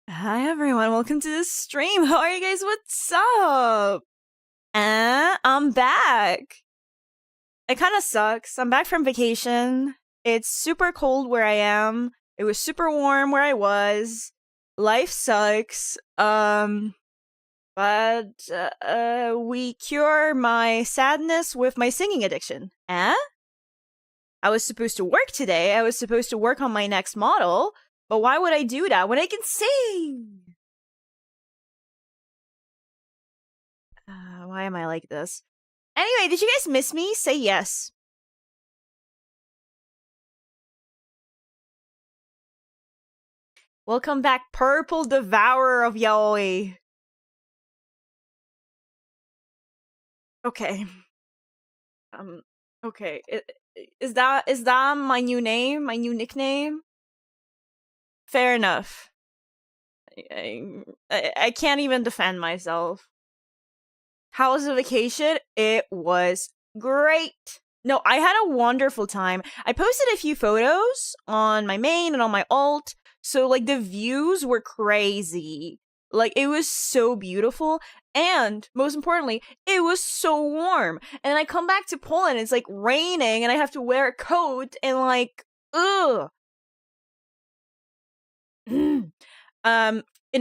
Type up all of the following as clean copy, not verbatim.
Hi everyone, welcome to the stream. How are you guys? What's up? I'm back. It kind of sucks. I'm back from vacation. It's super cold where I am. It was super warm where I was. Life sucks. But we cure my sadness with my singing addiction. I was supposed to work today. I was supposed to work on my next model. But why would I do that when I can sing? Why am I like this? Anyway, did you guys miss me? Say yes. Welcome back, Purple Devourer of Yaoi. Okay. Okay. Is that my new name? My new nickname? Fair enough. I can't even defend myself. How was the vacation? It was great. No, I had a wonderful time. I posted a few photos on my main and on my alt, so like the views were crazy. Like it was so beautiful, and most importantly, it was so warm. And then I come back to Poland, it's like raining, and I have to wear a coat, and like, ugh. In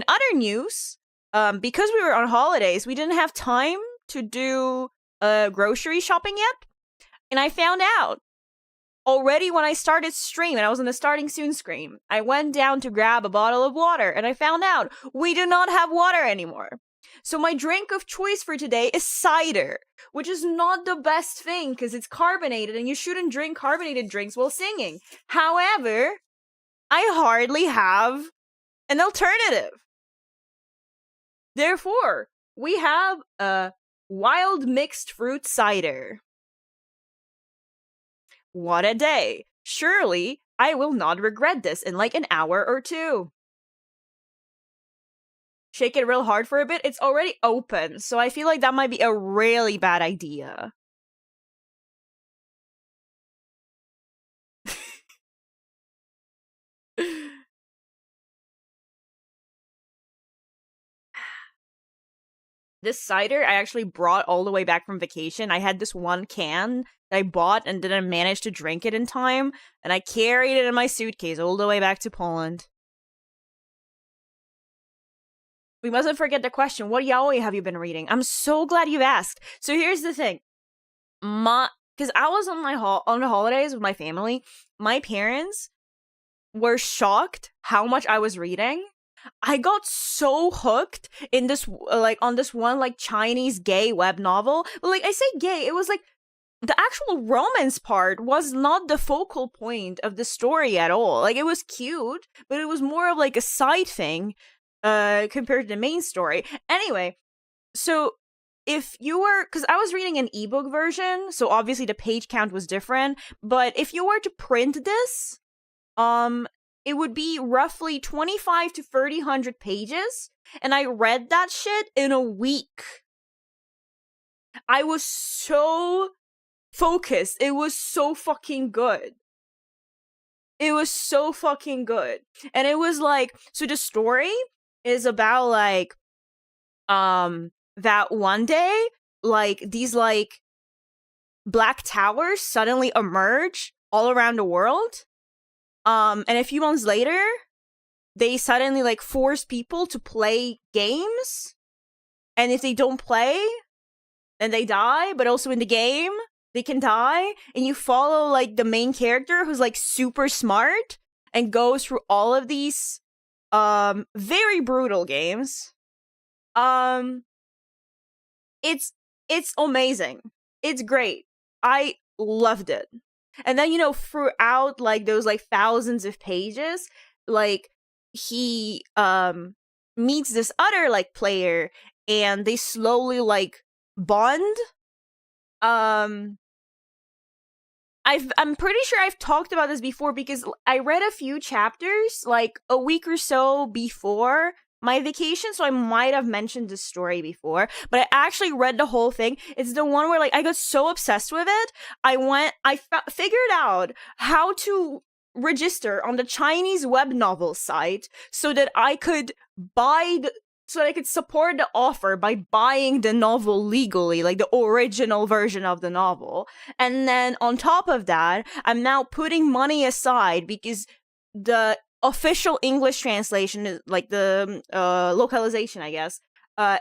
other news, because we were on holidays, we didn't have time to do grocery shopping yet. And I found out already when I started stream and I was in the starting soon screen, I went down to grab a bottle of water and I found out we do not have water anymore. So my drink of choice for today is cider, which is not the best thing because it's carbonated and you shouldn't drink carbonated drinks while singing. However, I hardly have an alternative. Therefore, we have a wild mixed fruit cider. What a day. Surely, I will not regret this in like an hour or two. Shake it real hard for a bit. It's already open, so I feel like that might be a really bad idea. This cider I actually brought all the way back from vacation. I had this one can that I bought and didn't manage to drink it in time, and I carried it in my suitcase all the way back to Poland. We mustn't forget the question, what yaoi have you been reading? I'm so glad you've asked. So here's the thing. Because I was on on the holidays with my family, my parents were shocked how much I was reading. I got so hooked in this on this one like Chinese gay web novel. But like I say gay, it was like the actual romance part was not the focal point of the story at all. Like it was cute, but it was more of like a side thing compared to the main story. Anyway, so if you were, because I was reading an ebook version, so obviously the page count was different, but if you were to print this, it would be roughly 25 to 300 pages, and I read that shit in a week. I was so focused. It was so fucking good. It was so fucking good. And it was like, so the story is about like that one day like these like black towers suddenly emerge all around the world, and a few months later they suddenly like force people to play games, and if they don't play then they die, but also in the game they can die, and you follow like the main character who's like super smart and goes through all of these very brutal games. It's amazing. It's great. I loved it. And then, you know, throughout like those like thousands of pages, like he meets this other like player and they slowly like bond. I'm pretty sure I've talked about this before because I read a few chapters like a week or so before my vacation, so I might have mentioned this story before, but I actually read the whole thing. It's the one where like I got so obsessed with it, I figured out how to register on the Chinese web novel site so that I could so that I could support the offer by buying the novel legally, like the original version of the novel. And then on top of that, I'm now putting money aside because the official English translation is like the localization, I guess,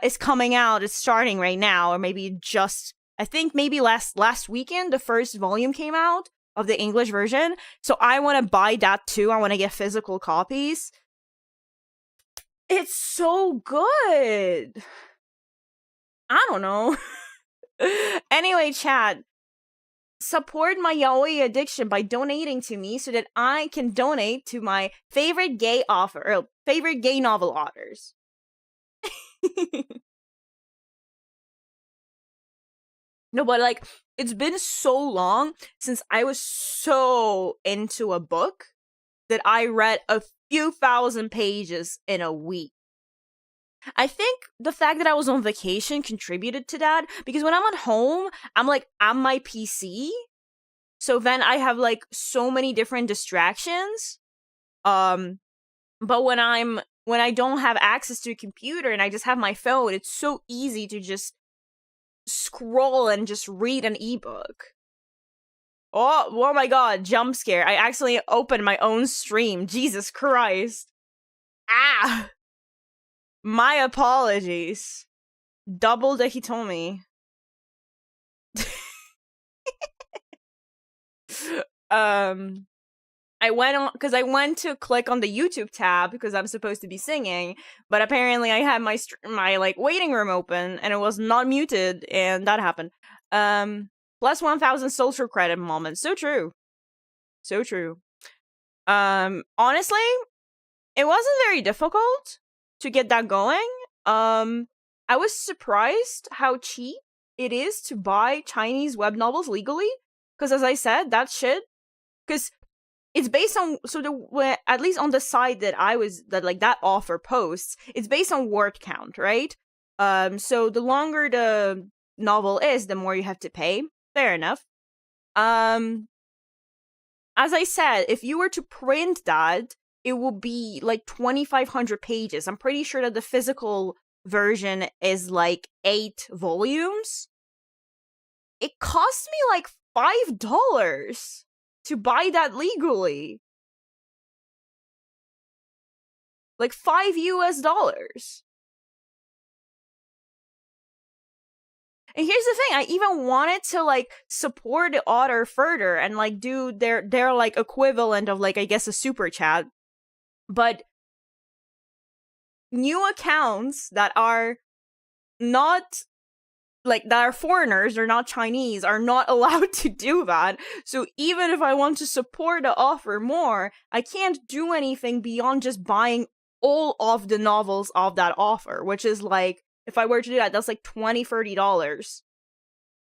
is coming out. It's starting right now, or maybe just I think maybe last weekend the first volume came out of the English version. So I want to buy that too. I want to get physical copies. It's so good. I don't know. Anyway, chat, support my yaoi addiction by donating to me so that I can donate to my favorite gay novel authors. No, but like, it's been so long since I was so into a book that I read a few thousand pages in a week. I think the fact that I was on vacation contributed to that, because when I'm at home, I'm like on my PC. So then I have like so many different distractions. But when I don't have access to a computer and I just have my phone, it's so easy to just scroll and just read an ebook. Oh my god, jump scare. I accidentally opened my own stream. Jesus Christ. Ah! My apologies. Double the Hitomi. I went to click on the YouTube tab because I'm supposed to be singing, but apparently I had my like waiting room open and it was not muted, and that happened. Plus 1,000 social credit moment. So true. So true. Honestly, it wasn't very difficult to get that going. I was surprised how cheap it is to buy Chinese web novels legally. Because as I said, that shit, because it's based on, at least on the site that that offer posts, it's based on word count, right? So the longer the novel is, the more you have to pay. Fair enough. As I said, if you were to print that, it will be like 2,500 pages. I'm pretty sure that the physical version is like 8 volumes. It cost me like $5 to buy that legally. Like $5. And here's the thing, I even wanted to like support the author further and like do their like equivalent of like, I guess, a super chat. But new accounts that are not like that are foreigners, they're not Chinese, are not allowed to do that. So even if I want to support the offer more, I can't do anything beyond just buying all of the novels of that offer, which is like, if I were to do that, that's like $20-$30.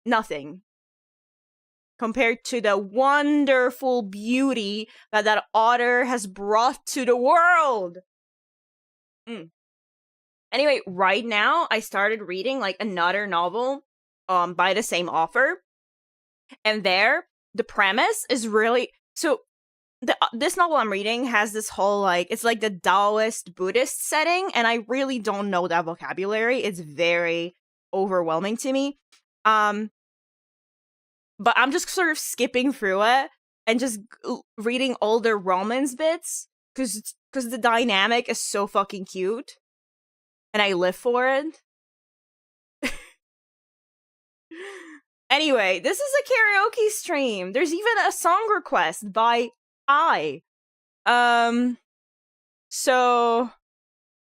Nothing. Compared to the wonderful beauty that author has brought to the world. Anyway, right now, I started reading like another novel by the same author. And there, the premise is really... So, this novel I'm reading has this whole like... It's like the Taoist Buddhist setting, and I really don't know that vocabulary. It's very overwhelming to me. But I'm just sort of skipping through it and just reading all the romance bits because the dynamic is so fucking cute. And I live for it. Anyway, this is a karaoke stream. There's even a song request by I. So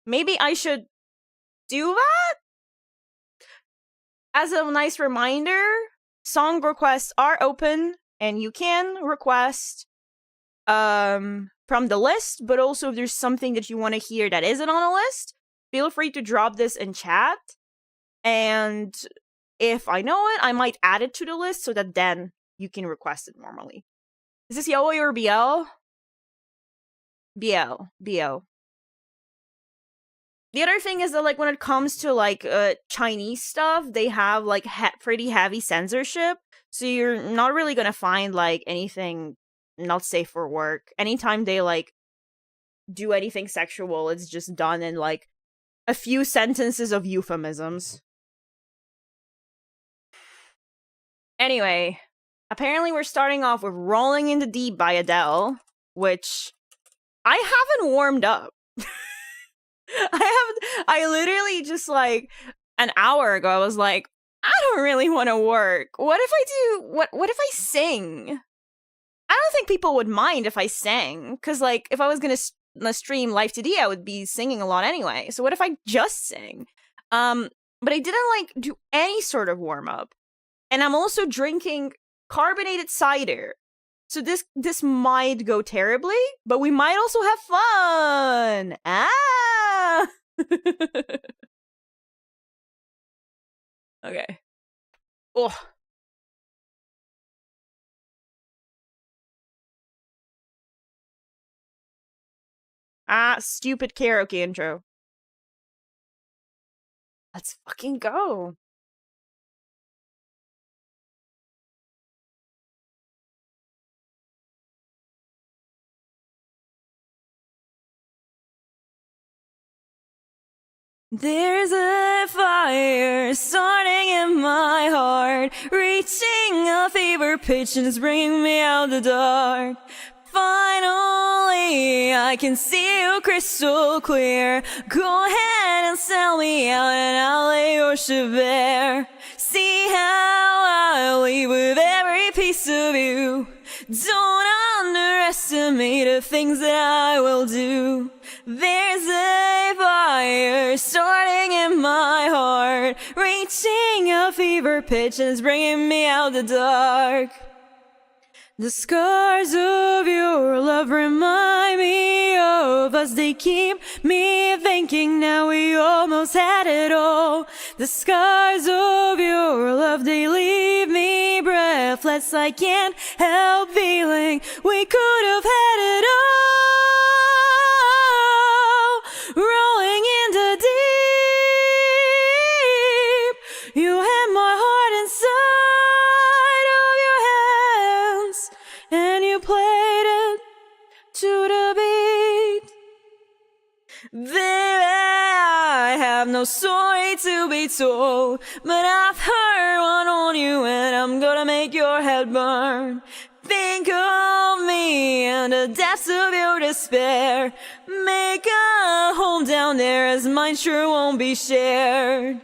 maybe I should do that? As a nice reminder, song requests are open and you can request from the list, but also if there's something that you want to hear that isn't on a list, feel free to drop this in chat, and if I know it, I might add it to the list so that then you can request it normally. Is this yaoi or BL? BL. The other thing is that, like, when it comes to, like, Chinese stuff, they have, like, pretty heavy censorship, so you're not really gonna find, like, anything not safe for work. Anytime they like do anything sexual, it's just done in like a few sentences of euphemisms. Anyway, apparently we're starting off with Rolling in the Deep by Adele, which I haven't warmed up. I literally just like an hour ago I was like, I don't really want to work. What if I do what if I sing? I don't think people would mind if I sang, cuz like if I was going to stream Life to D, I would be singing a lot anyway. So what if I just sing? But I didn't like do any sort of warm up. And I'm also drinking carbonated cider. So this might go terribly, but we might also have fun. Ah. Okay. Oh. Stupid karaoke intro. Let's fucking go. There's a fire starting in my heart, reaching a fever pitch and it's bringing me out the dark. Finally, I can see you crystal clear. Go ahead and sell me out and I'll lay your ship bare. See how I leave with every piece of you. Don't underestimate the things that I will do. There's a fire starting in my heart, reaching a fever pitch and it's bringing me out the dark. The scars of your love remind me of us. They keep me thinking now we almost had it all. The scars of your love, they leave me breathless. I can't help feeling we could have had it all. Rolling in the deep, you had my heart inside of your hands, and you played it to the beat. Baby, I have no story to be told, but I've heard one on you and I'm gonna make your head burn. Think of me and the depths of your despair. Make a home down there as mine sure won't be shared.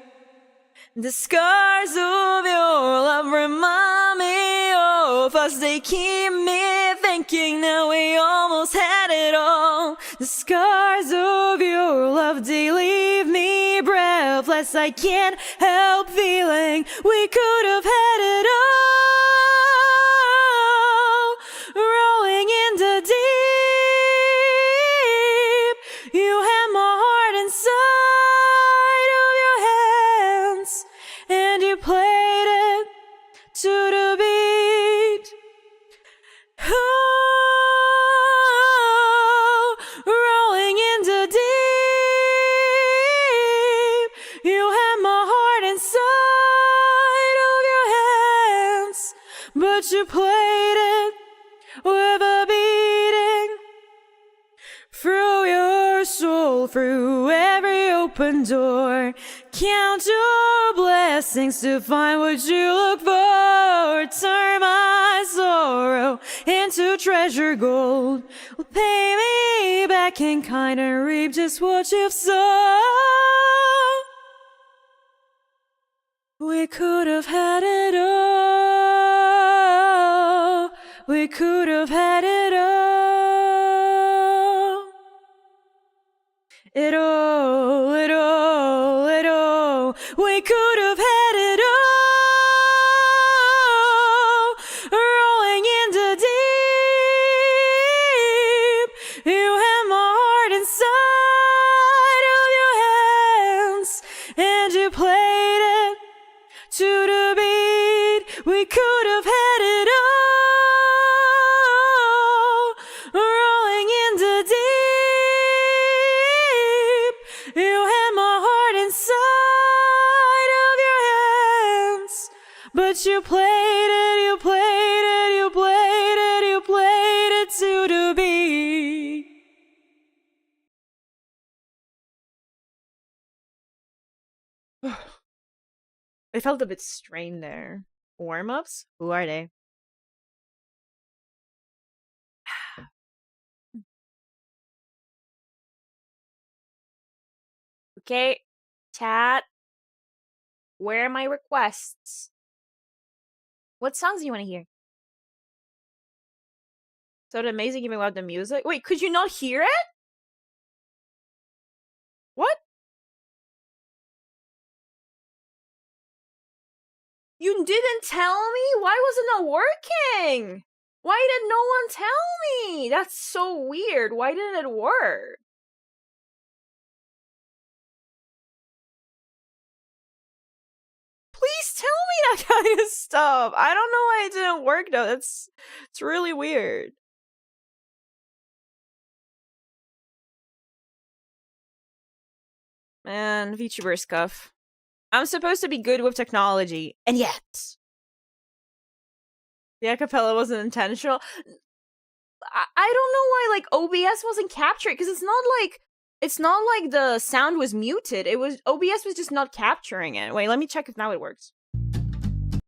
The scars of your love remind me of us. They keep me thinking now we almost had it all. The scars of your love, they leave me breathless. I can't help feeling we could have had it all. Rolling in the deep, you had my heart inside of your hands, and you played it to the beat. Oh, rolling in the deep, you had my heart inside of your hands, but you played it with a beating. Through your soul, through every open door, count your blessings to find what you look for. Turn my sorrow into treasure gold. Pay me back in kind and reap just what you've sown. We could have had it all. We could have had it all. It all, it all, it all. We could have had it all. Rolling in the deep, you had my heart inside of your hands, and you played it to the beat. We could have had it all. Rolling in the deep, you had my heart inside of your hands, but you played it, you played it, you played it, you played you to be. I felt a bit strained there. Warm-ups? Who are they? Okay, chat. Where are my requests? What songs do you want to hear? So amazing giving out the music. Wait, could you not hear it? What? You didn't tell me? Why was it not working? Why did no one tell me? That's so weird. Why didn't it work? Please tell me that kind of stuff. I don't know why it didn't work though. It's really weird. Man, VTuber scuff. I'm supposed to be good with technology, and yet the acapella wasn't intentional. I don't know why like OBS wasn't capturing, because it's not like the sound was muted. It was OBS was just not capturing it. Wait, let me check if now it works.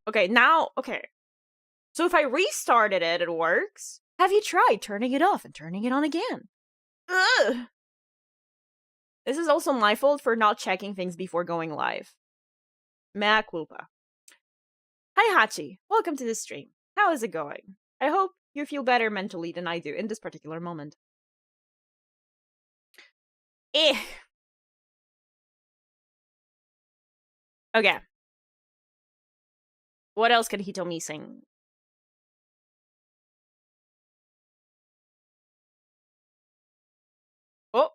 Okay, now okay. So if I restarted it, it works. Have you tried turning it off and turning it on again? Ugh. This is also my fault for not checking things before going live. Mea culpa. Hi Hachi, welcome to the stream. How is it going? I hope you feel better mentally than I do in this particular moment. Okay. What else can Hitomi sing? Oh.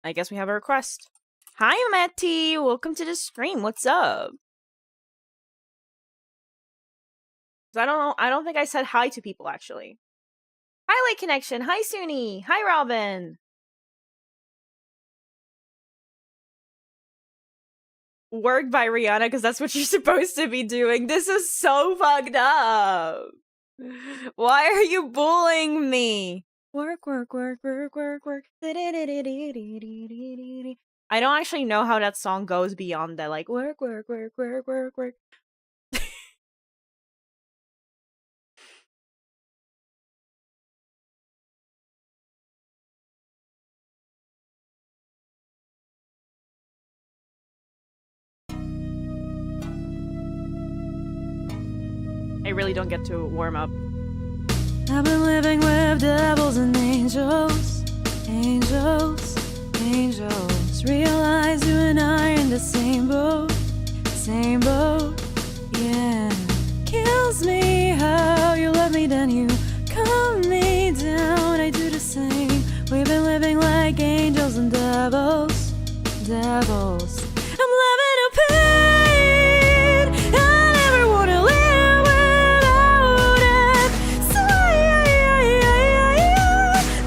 I guess we have a request. Hi, Matty. Welcome to the stream. What's up? I don't know. I don't think I said hi to people, actually. Hi, Late Connection. Hi, Suni. Hi, Robin. Work by Rihanna, because that's what you're supposed to be doing. This is so fucked up. Why are you bullying me? Work, work, work, work, work, work. I don't actually know how that song goes beyond that. Like, work, work, work, work, work, work. I really don't get to warm up. I've been living with devils and angels, angels, angels. Realize you and I are in the same boat, yeah. Kills me how you love me, then you calm me down. I do the same. We've been living like angels and devils, devils. I'm living a pain. I never wanna live without it. So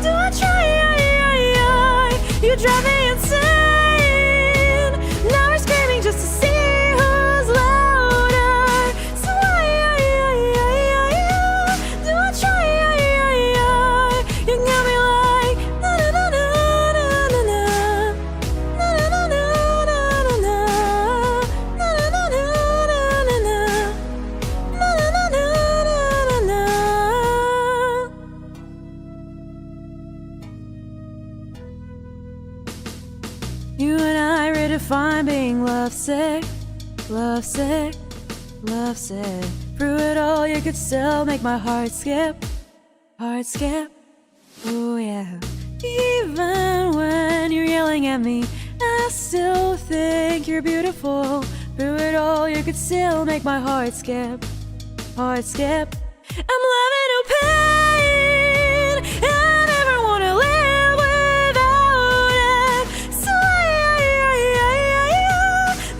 do I try? You drive me insane. Now we're screaming just to see who's louder. So do I try? You got me like na na na na na na na na na na na na na. You and I redefine being lovesick, lovesick, lovesick. Through it all, you could still make my heart skip, heart skip. Oh yeah. Even when you're yelling at me, I still think you're beautiful. Through it all, you could still make my heart skip, heart skip. I'm living in pain. I never wanna live without it. So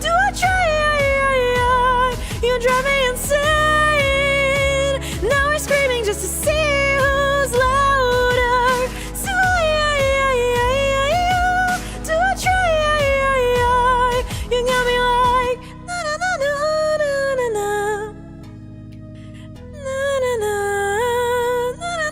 do I try? You drive me insane. Now we're screaming just to see who's louder. So do I try? You got me like na na na na na na na na na na na na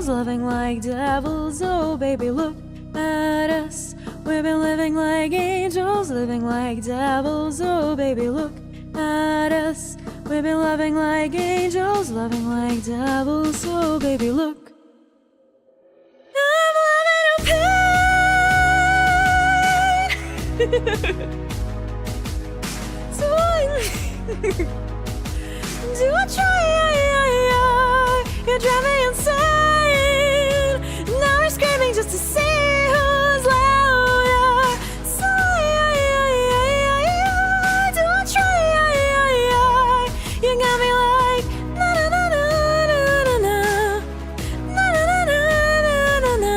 angels, loving like devils. Oh, baby, look at us. We've been living like angels, living like devils. Oh, baby, look at us. We've been loving like angels, loving like devils. Oh, baby, look. I'm loving in pain. Do I try? You drive me insane. Now we're screaming just to see who's louder. So do I try? You got me like na na na na na na na na na na na na na na na na.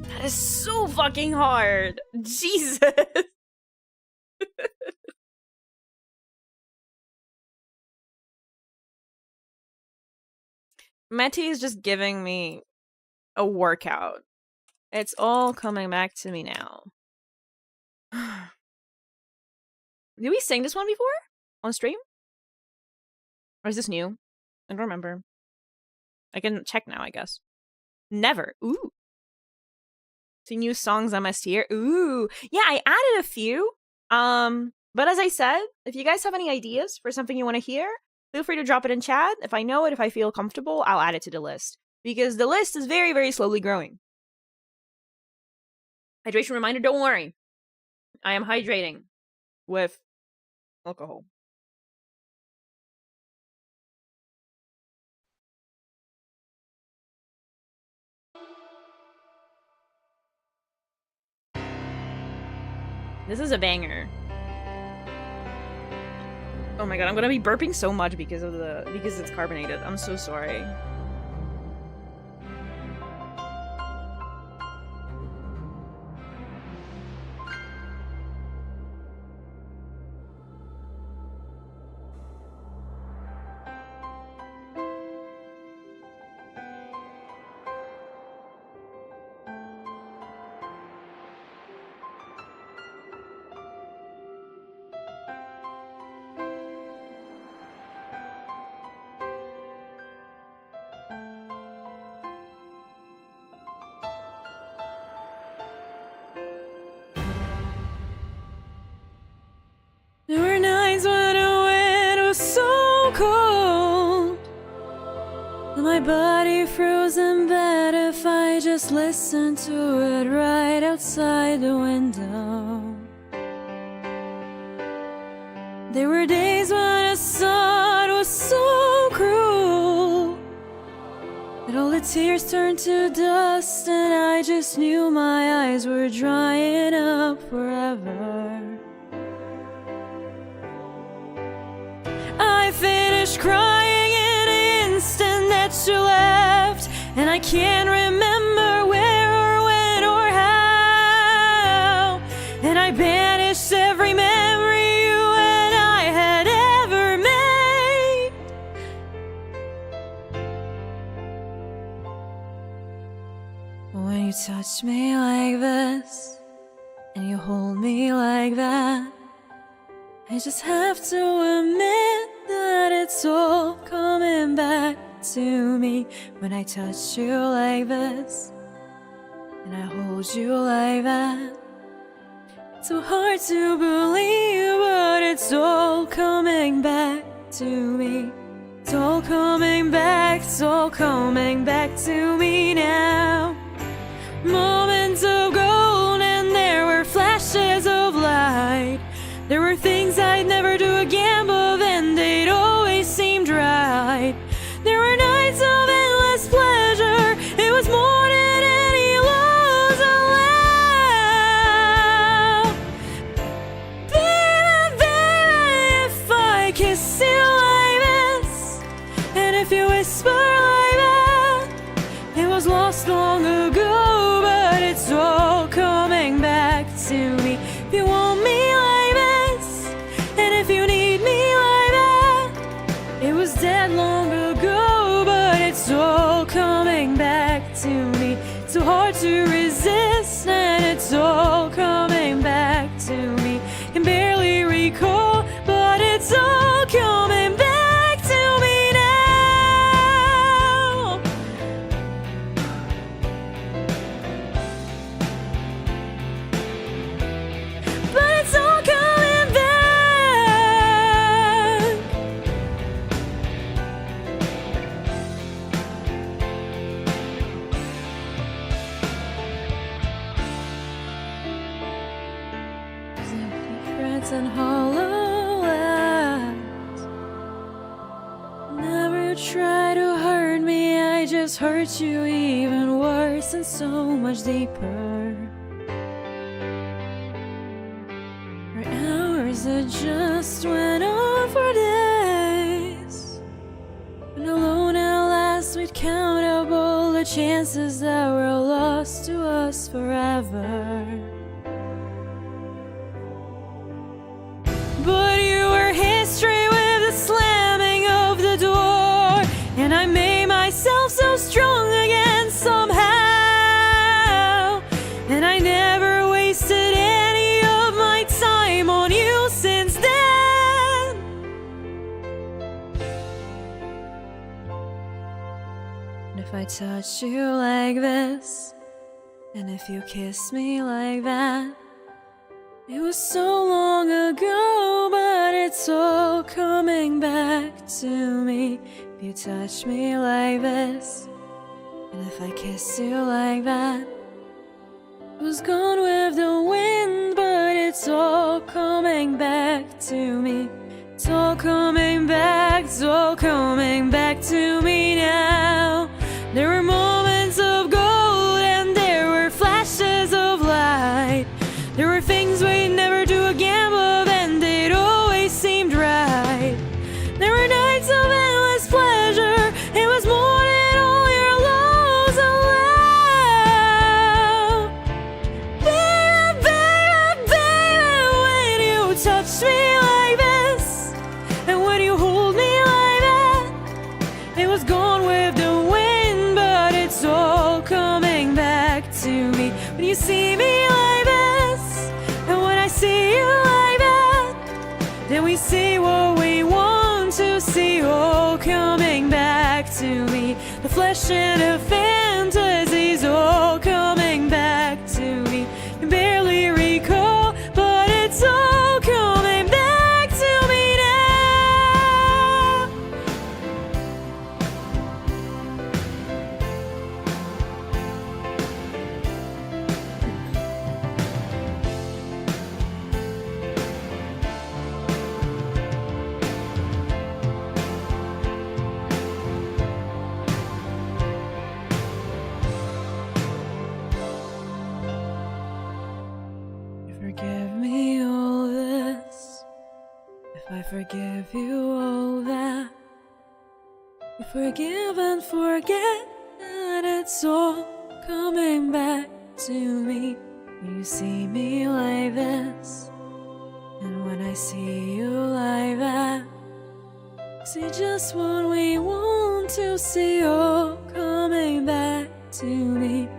That is so fucking hard. Jesus. Meti is just giving me a workout. It's all coming back to me now. Did we sing this one before? On stream? Or is this new? I don't remember. I can check now, I guess. Never. Ooh. See new songs I must hear. Ooh. Yeah, I added a few. But as I said, if you guys have any ideas for something you want to hear, feel free to drop it in chat. If I know it, if I feel comfortable, I'll add it to the list. Because the list is very, very slowly growing. Hydration reminder, don't worry. I am hydrating with alcohol. This is a banger. Oh my god, I'm gonna be burping so much because it's carbonated. I'm so sorry. There were nights when the wind was so cold, and my body froze in bed if I just listened to it right outside the window. There were days when the sun was so cruel that all the tears turned to dust, and I just knew my eyes were drying up forever. I finished crying in an instant that you left, and I can't remember where or when or how, and I banished every memory you and I had ever made. When you touch me like this, and you hold me like that, I just have to admit that it's all coming back to me. When I touch you like this, and I hold you like that, it's so hard to believe, but it's all coming back to me. It's all coming back, it's all coming back to me now. Moments of gold, and there were flashes of light. There were things I'd never do again, but then they'd always seemed right. There were nights of endless pleasure. It was more than any laws allow. Baby, baby, if I kiss you like this, and if you whisper like that, it was lost long ago, but it's all coming back to me. If you want me like this, and if you need me like that, it was dead long ago, but it's all coming to me. Too hard to resist, and it's all coming back to me. Can barely recall, but it's all coming back to me now. But it's all coming back. And hollow eyes. Never try to hurt me, I just hurt you even worse and so much deeper. For hours that just went on for days, and alone at last we'd count up all the chances that were lost to us forever. But you were history with the slamming of the door, and I made myself so strong again somehow, and I never wasted any of my time on you since then. And if I touch you like this, and if you kiss me like that, it was so long ago, but it's all coming back to me. If you touch me like this, and if I kiss you like that, it was gone with the wind, but it's all coming back to me. It's all coming back, it's all coming back to me now. There were moments of gold and there were flashes of light. There were things we'd never do again, but then it always seemed right. There were nights of endless pleasure, it was more than all your laws allow. Baby, baby, baby, when you touch me like this, and when you hold me like that, it was gone with the wind, but it's all coming back to me. When you see me like this, and when I see you like that, then we see what we want to see, all coming back to me. The flesh and the fantasies all coming back to me. Can barely recall, but it's all coming back to me now. Forgive me all this, if I forgive you all that. You forgive and forget, and it's all coming back to me. When you see me like this, and when I see you like that, see just what we want to see, all coming back to me.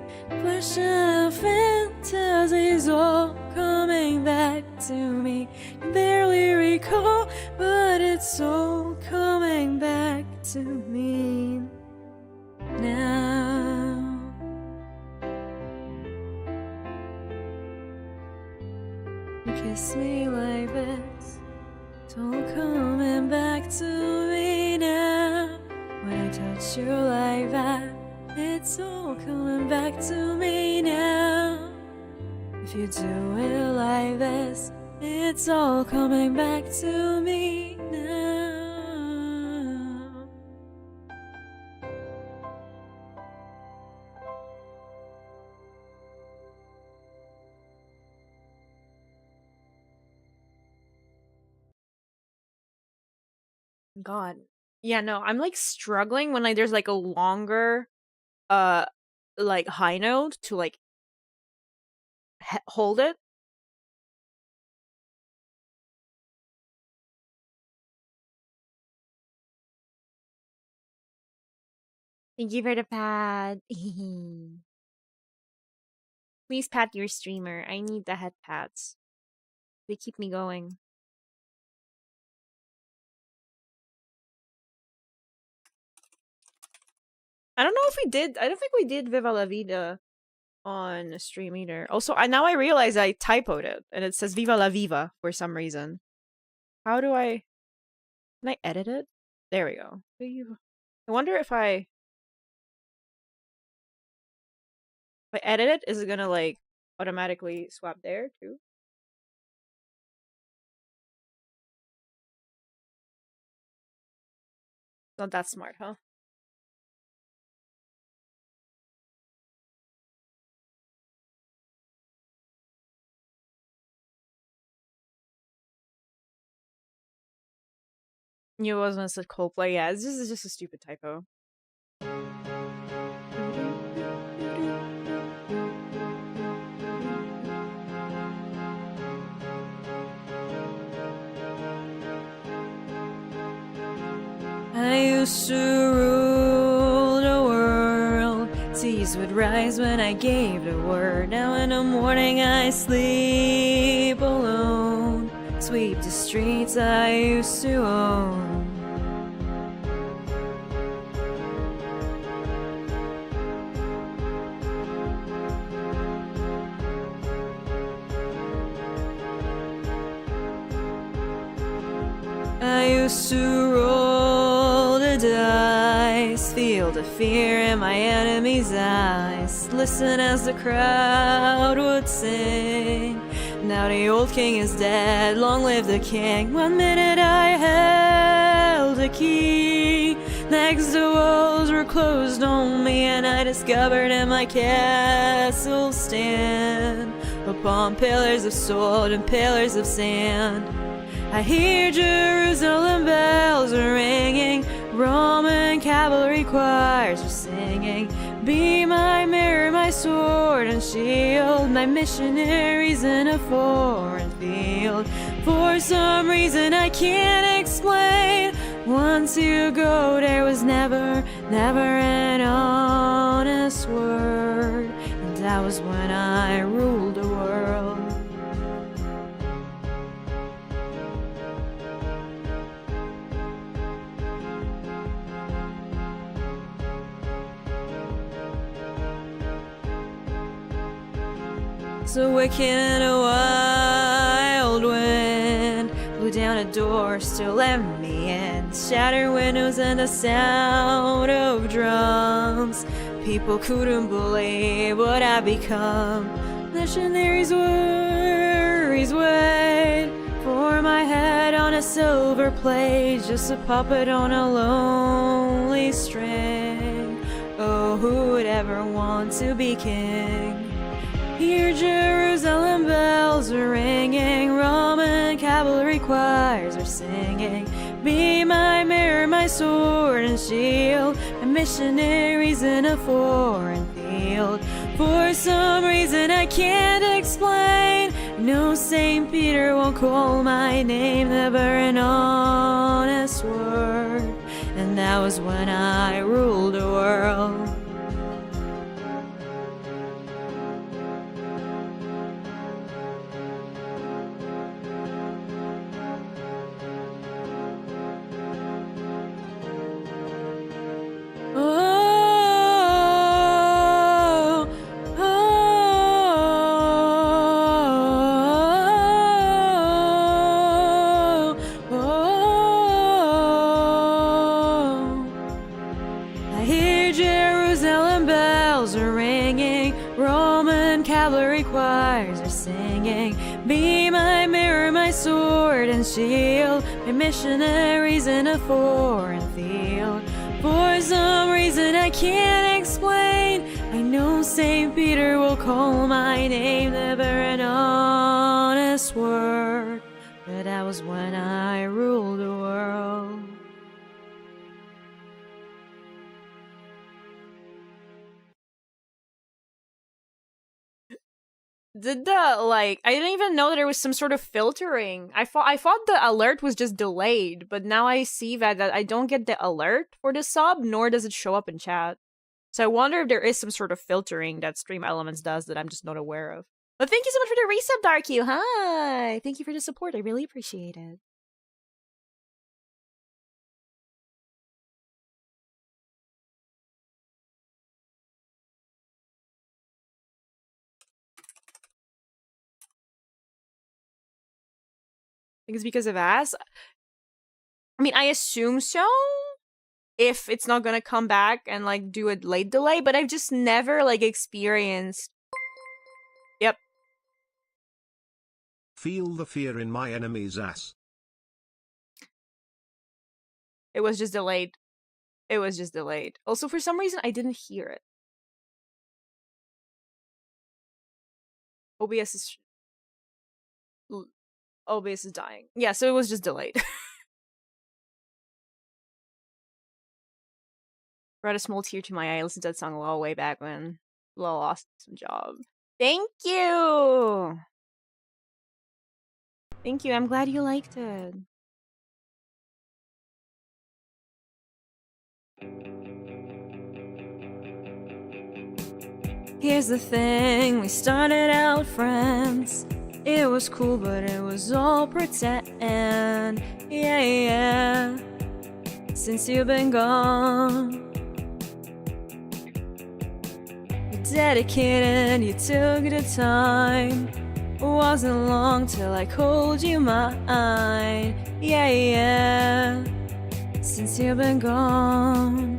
Flesh and fantasies all coming back to me. Can barely recall, but it's all coming back to me now. You kiss me like this, it's all coming back to me now. When I touch you like that, it's all coming back to me now. If you do it like this, it's all coming back to me now. God. Yeah, no, I'm like struggling when like there's like a longer like high note to like hold it. Thank you for the pat. Please pat your streamer. I need the head pats. They keep me going. I don't know if we did. I don't think we did Viva La Vida on stream either. Also, now I realize I typoed it and it says Viva La Viva for some reason. How do I? Can I edit it? There we go. I wonder if I edit it, is it gonna like automatically swap there too? Not that smart, huh? You wasn't such Coldplay. Yeah, this is just a stupid typo. I used to rule the world. Seas would rise when I gave the word. Now in the morning I sleep alone. Sweep the streets I used to own. I used to roll the dice, feel the fear in my enemy's eyes, listen as the crowd would sing. Now the old king is dead, long live the king. 1 minute I held the key, next the walls were closed on me, and I discovered in my castle stand upon pillars of sword and pillars of sand. I hear Jerusalem bells are ringing, Roman cavalry choirs are singing. Be my mirror, my sword and shield, my missionaries in a foreign field. For some reason I can't explain, once you go there was never an honest word. And that was when I ruled the world. So wicked and a wild wind blew down a door, still let me in. Shattered windows and the sound of drums. People couldn't believe what I'd become. Missionaries' worries weighed for my head on a silver plate, just a puppet on a lonely string. Oh, who would ever want to be king? Hear Jerusalem bells are ringing, Roman cavalry choirs are singing. Be my mirror, my sword and shield, my missionaries in a foreign field. For some reason I can't explain, no St. Peter won't call my name, never an honest word. And that was when I ruled the world. Choirs are singing. Be my mirror, my sword and shield, my missionaries in a foreign field. For some reason I can't explain, I know St. Peter will call my name, never an honest word. But that was when I ruled the world. Did the like I didn't even know that there was some sort of filtering. I thought the alert was just delayed, but now I see that I don't get the alert for the sub, nor does it show up in chat. So I wonder if there is some sort of filtering that Stream Elements does that I'm just not aware of. But thank you so much for the resub, Dark You. Hi! Thank you for the support. I really appreciate it. I think it's because of ass. I mean, I assume so. If it's not gonna come back and like do a late delay, but I've just never like experienced. Yep. Feel the fear in my enemy's ass. It was just delayed. It was just delayed. Also, for some reason, I didn't hear it. OBS is OBS is dying. Yeah, so it was just delayed. Brought a small tear to my eye. I listened to that song a while way back when Lil awesome job. Thank you. Thank you. I'm glad you liked it. Here's the thing, we started out friends. It was cool, but it was all pretend. Yeah. Since you've been gone, you dedicated, you took the time. Wasn't long till I called you mine. Yeah. Since you've been gone,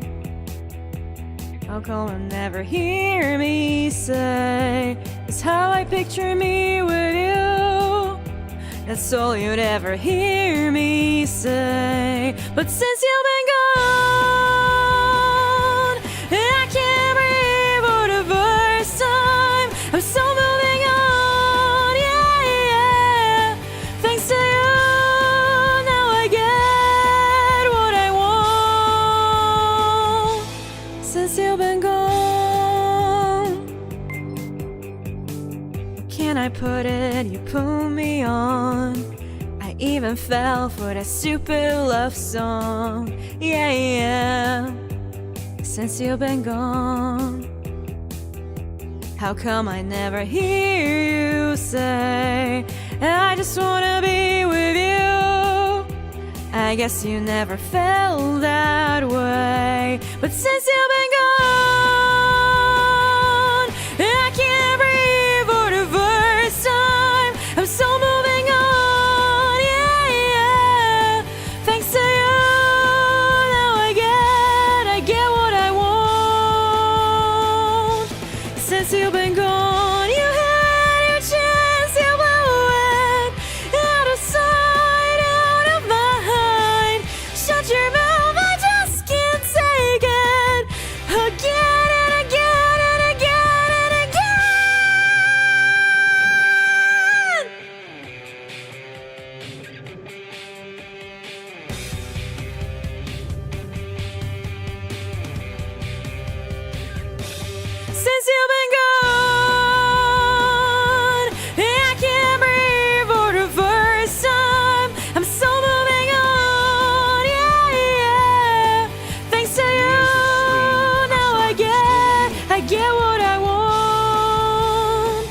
how come you never hear me say it's how I picture me with you? That's all you'd ever hear me say. But since you've been gone, I can't breathe for the first time. I'm so moving on, yeah. Thanks to you, now I get what I want. Since you've been gone, can I put it? You put me on. I even fell for that stupid love song. Yeah. Since you've been gone, how come I never hear you say I just wanna be with you? I guess you never felt that way. But since you've been gone, I can't breathe for the first time. I'm so moving on, yeah. Thanks to you, now I get what I want. Since you've been gone, you had your chance, you blew it. Out of sight, out of mind. Shut your mouth, I just can't take it. Again and again and again and again. Since you've been gone, I can't breathe for the first time. I'm so moving on, yeah. Thanks to you, now I get what I want.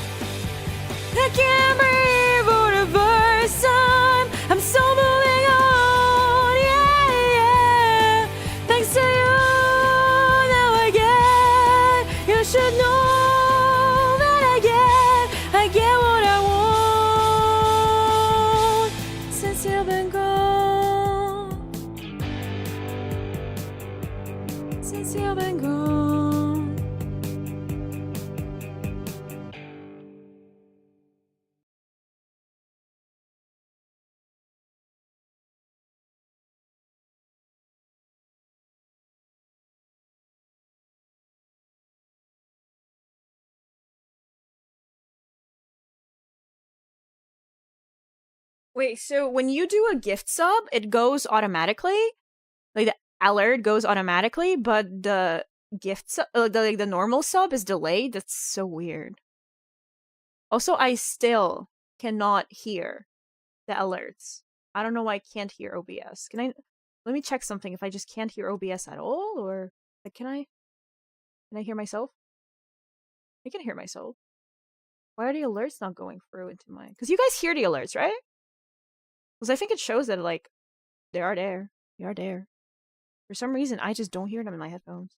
I can't breathe for the first time. I'm so moving on, yeah. Thanks to you, now I get. You should know that I get what I want. Since you've been gone, since you've been gone. Wait, so when you do a gift sub, it goes automatically? Like the alert goes automatically, but the gift sub, the normal sub is delayed? That's so weird. Also, I still cannot hear the alerts. I don't know why I can't hear OBS. Let me check something if I just can't hear OBS at all, or like, can I? Can I hear myself? I can hear myself. Why are the alerts not going through into my... Because you guys hear the alerts, right? Because I think it shows that, like, they are there. They are there. For some reason, I just don't hear them in my headphones.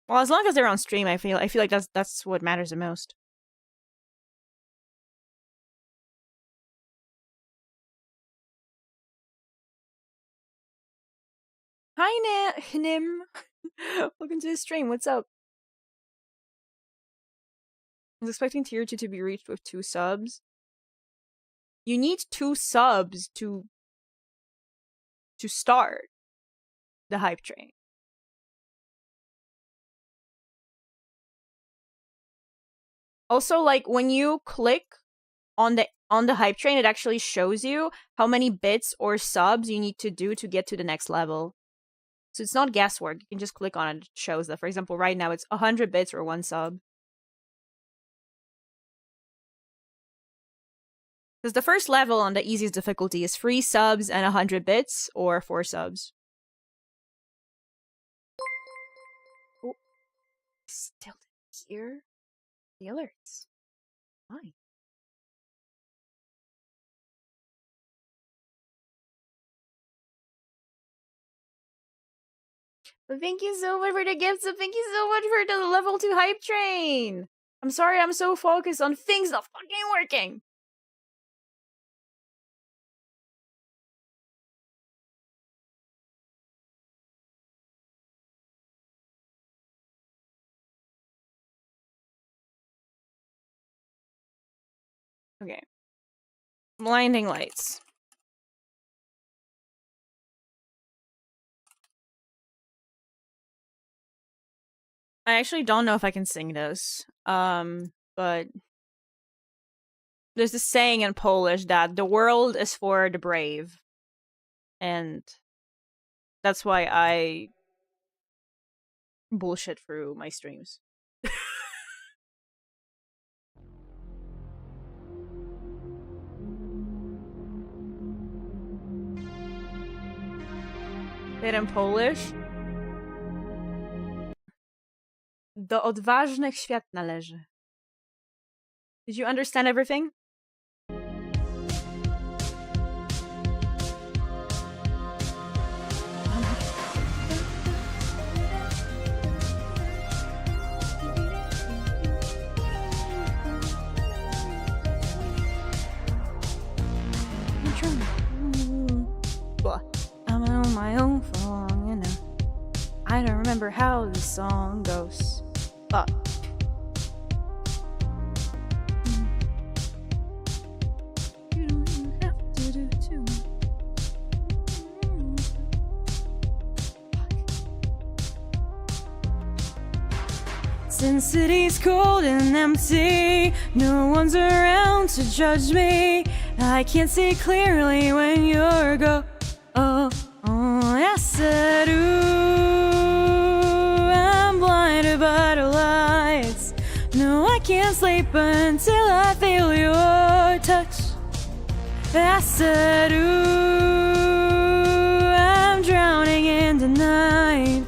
Well, as long as they're on stream, I feel like that's what matters the most. Hi, Nim. Welcome to the stream. What's up? I was expecting tier 2 to be reached with 2 subs. You need 2 subs to start the hype train. Also, like, when you click on the hype train, it actually shows you how many bits or subs you need to do to get to the next level. So it's not guesswork. You can just click on it. It shows that. For example, right now it's 100 bits or 1 sub. Because the first level on the easiest difficulty is 3 subs and 100 bits or 4 subs. Oh, still didn't hear the alerts. Why? But thank you so much for the gifts, and thank you so much for the level 2 hype train. I'm sorry I'm so focused on things not fucking working. Okay. Blinding lights. I actually don't know if I can sing this. But there's this saying in Polish that the world is for the brave. And that's why I bullshit through my streams. Say it in Polish. Do odważnych świat należy. Did you understand everything? I'm on my own for long enough. I don't remember how the song goes. But you don't even have to do too much. Since city's cold and empty, no one's around to judge me. I can't see clearly when you're gone. I said, ooh, I'm blinded by the lights. No, I can't sleep until I feel your touch. I said, ooh, I'm drowning in the night.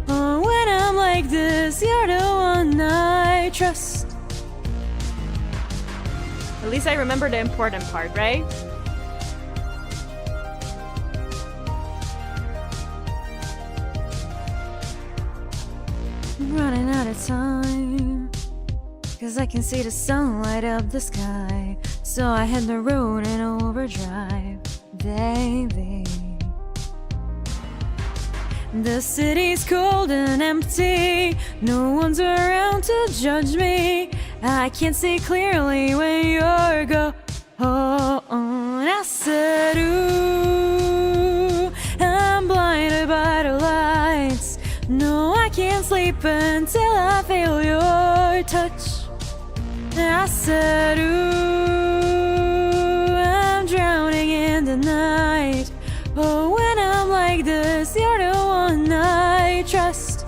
Oh, when I'm like this, you're the one I trust. At least I remember the important part, right? Running out of time, 'cause I can see the sun light up the sky. So I hit the road in overdrive, baby. The city's cold and empty, no one's around to judge me. I can't see clearly when you're gone. I said, ooh, I'm blinded by the lights. No, I can't sleep until I feel your touch. I said, ooh, I'm drowning in the night. Oh, when I'm like this, you're the one I trust.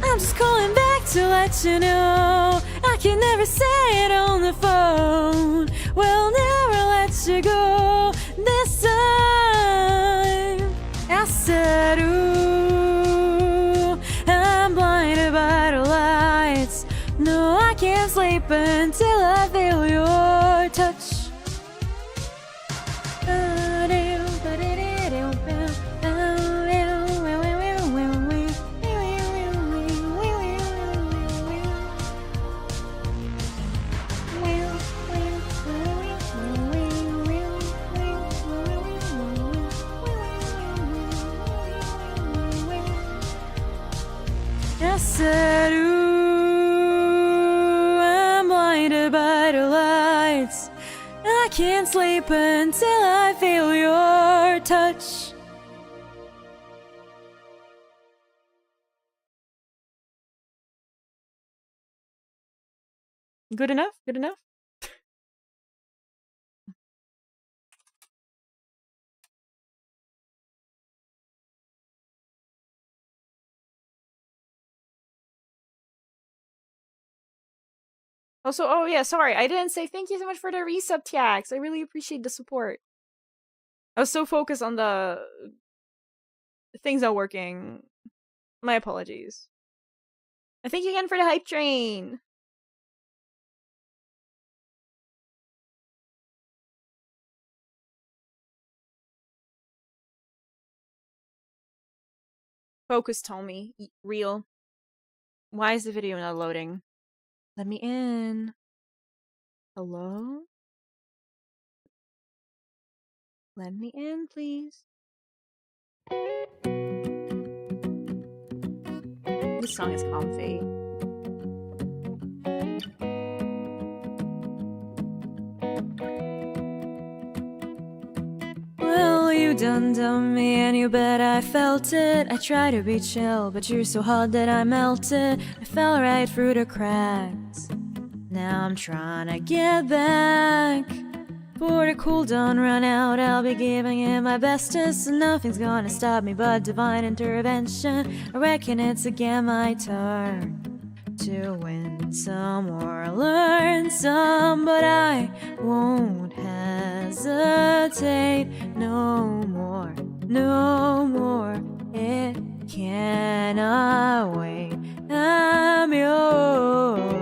I'm just calling back to let you know I can never say it on the phone. We'll never let you go this time. I said, ooh, I'm blinded by the lights. No, I can't sleep until I feel your touch. I said, ooh, I'm blinded by the lights. I can't sleep until I feel your touch. Good enough? Good enough? Also, oh yeah, sorry, I didn't say thank you so much for the resub tags. I really appreciate the support. I was so focused on the things not working. My apologies. And thank you again for the hype train. Focus, Hitomi. Real. Why is the video not loading? Let me in. Hello? Let me in, please. This song is comfy. Well, you done me and you bet I felt it. I try to be chill, but you're so hot that I melted. I fell right through the cracks. Now I'm trying to get back. Before the cool don't run out, I'll be giving it my bestest. And nothing's gonna stop me but divine intervention. I reckon it's again my turn to win some or learn some, but I won't hesitate no more, no more. It cannot wait. I'm yours.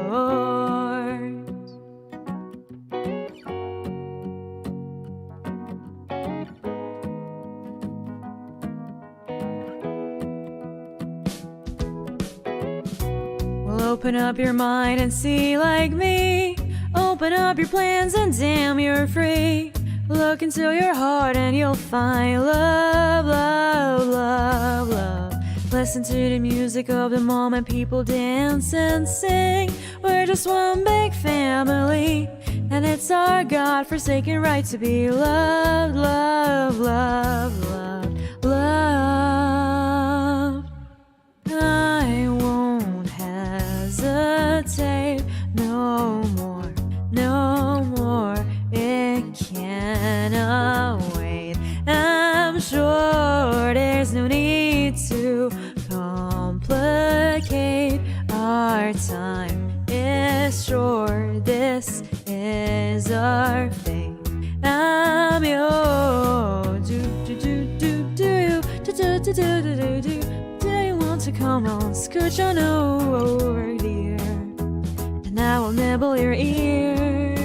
Open up your mind and see like me. Open up your plans and damn, you're free. Look into your heart and you'll find love, love, love, love. Listen to the music of the moment, people dance and sing. We're just one big family, and it's our God-forsaken right to be loved, loved, loved, loved, loved. I won't hesitate no more, no more. It cannot wait. I'm sure there's no need to complicate. Our time is short. This is our fate. I'm yours. Do do do do do you do do do do do do. Do you want to come on? Scooch on over, dear, and I will nibble your ear.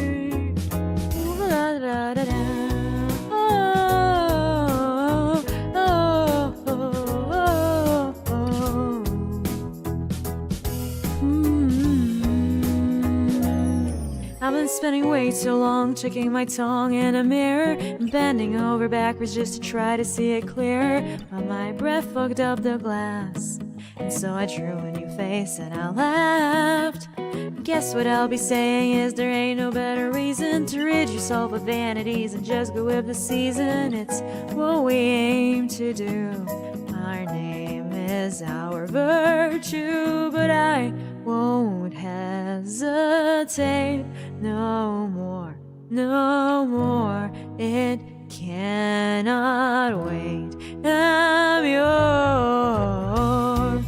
Ooh, da, da, da, da. Oh, oh, oh, oh, oh. I've been spending way too long checking my tongue in a mirror and bending over backwards just to try to see it clearer. But my breath fogged up the glass, and so I drew a new face and I laughed. Guess what I'll be saying is there ain't no better reason to rid yourself of vanities and just go with the season. It's what we aim to do. Our name is our virtue, but I won't hesitate no more, no more. It cannot wait. I'm yours.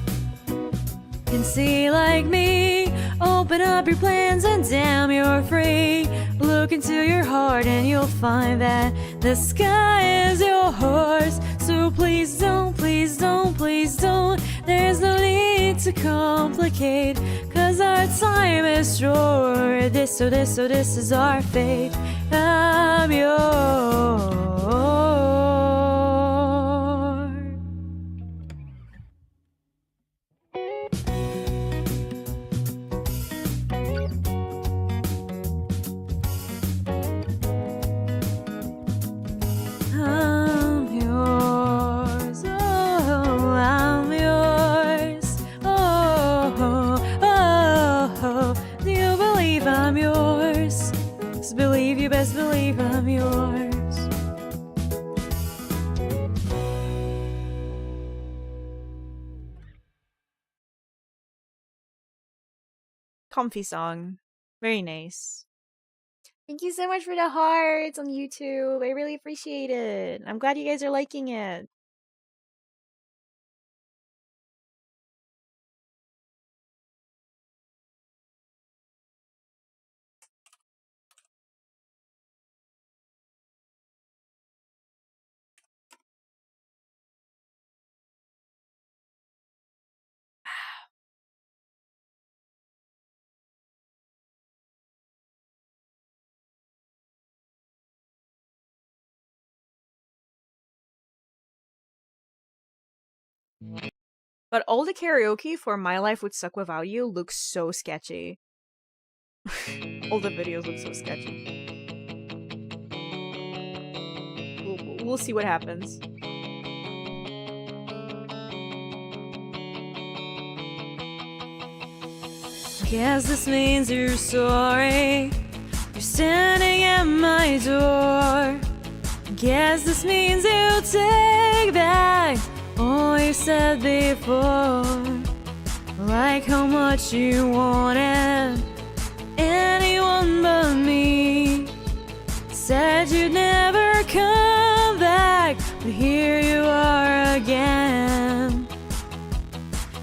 Can see like me. Open up your plans and damn, you're free. Look into your heart and you'll find that the sky is your horse. So you. Please don't, please don't, please don't. There's no need to complicate, 'cause our time is short. This is our fate. I'm yours. I'm yours, oh, I'm yours, oh, do you believe I'm yours? Just believe, you best believe I'm yours. Comfy song. Very nice. Thank you so much for the hearts on YouTube. I really appreciate it. I'm glad you guys are liking it. But all the karaoke for My Life Would Suck Without You looks so sketchy. All the videos look so sketchy. We'll see what happens. Guess this means you're sorry. You're standing at my door. Guess this means you take back all you said before. Like how much you wanted anyone but me. Said you'd never come back, but here you are again.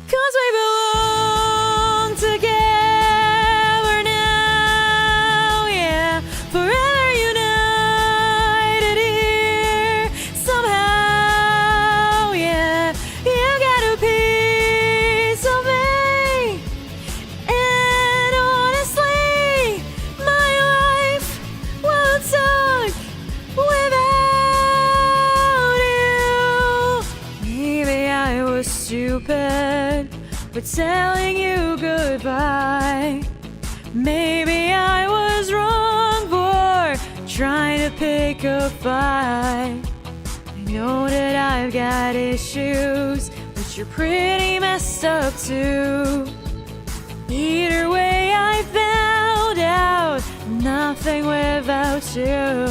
'Cause we belong together now, yeah. Forever united here somehow, yeah. You got a piece of me, and honestly, my life won't suck without you. Maybe I was stupid for telling you goodbye. Maybe I was wrong for trying to pick a fight. I know that I've got issues, but you're pretty messed up too. Either way, I found out nothing without you.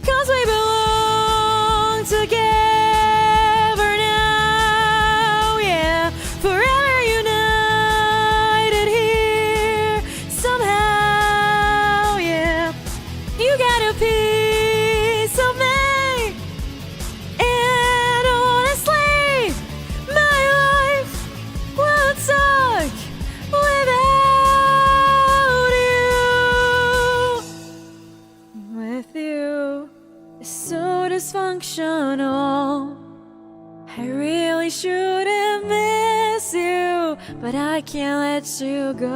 'Cause we belong together now, yeah. Forever united here somehow, yeah. You got a piece of me, and honestly, my life won't suck without you. With you, it's so dysfunctional. I really shouldn't miss you, but I can't let you go.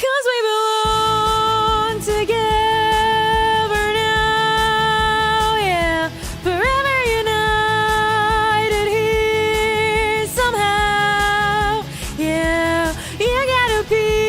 Cause we belong together now, yeah. Forever united here somehow, yeah. You gotta be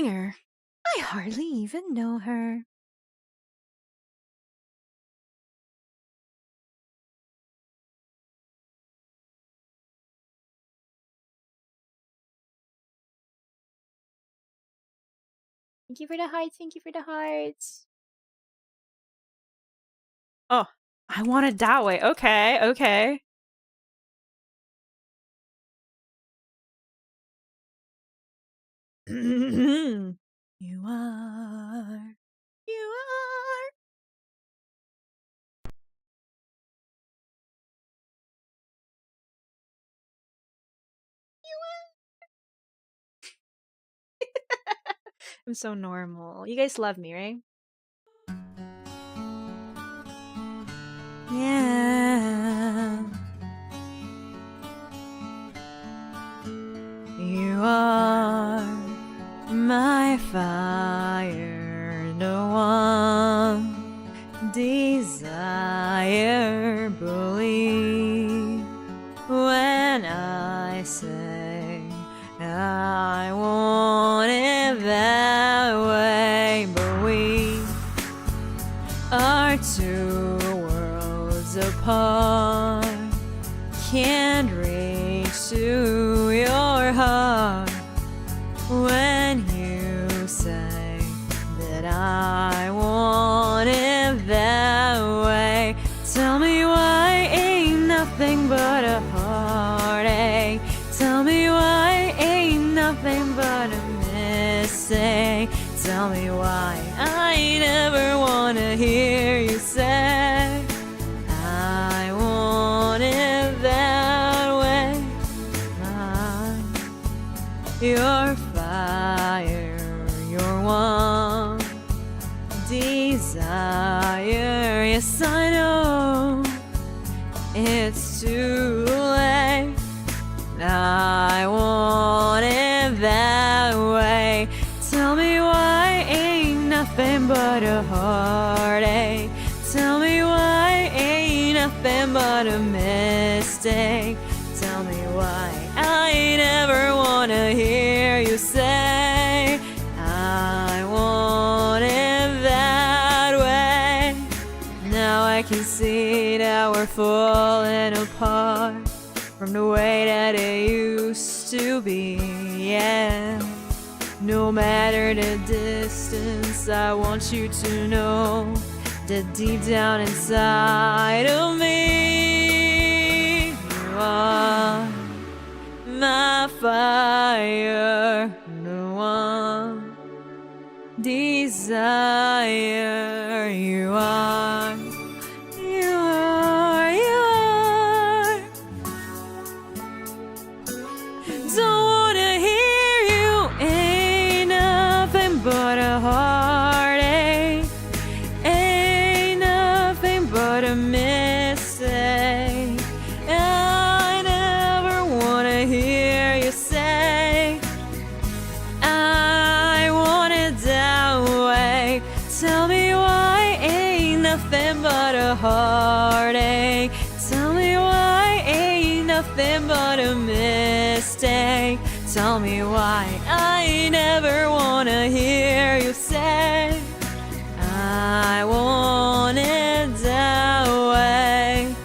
singer. I hardly even know her. Thank you for the hearts. Thank you for the hearts. Oh, I want it that way. Okay, okay. You are. You are. I'm so normal. You guys love me, right? Yeah. You are my fire, no one desire believe when I say I want it that way, but we are two worlds apart, can't reach to your heart when you say that I want it that way. Tell me why ain't nothing but a heartache. Tell me why ain't nothing but a mistake. Tell me why I never wanna hear you say I want it that way. Your fire, your one desire. Yes, I know it's too late. I want it that way. Tell me why ain't nothing but a heartache. Tell me why ain't nothing but a mistake. Tell me why I never wanna hear you say I want it that way. Now I can see that we're falling apart from the way that it used to be, yeah. No matter the distance, I want you to know that deep down inside of me, you are my fire, the one desire. You are, you are, you are. Don't wanna hear you, ain't nothing but a heartache, ain't nothing but a mistake. I never wanna hear you say I want it that way. Tell me why ain't nothing but a heartache. Tell me why ain't nothing but a mistake. Tell me why I never wanna hear you say I want it that way.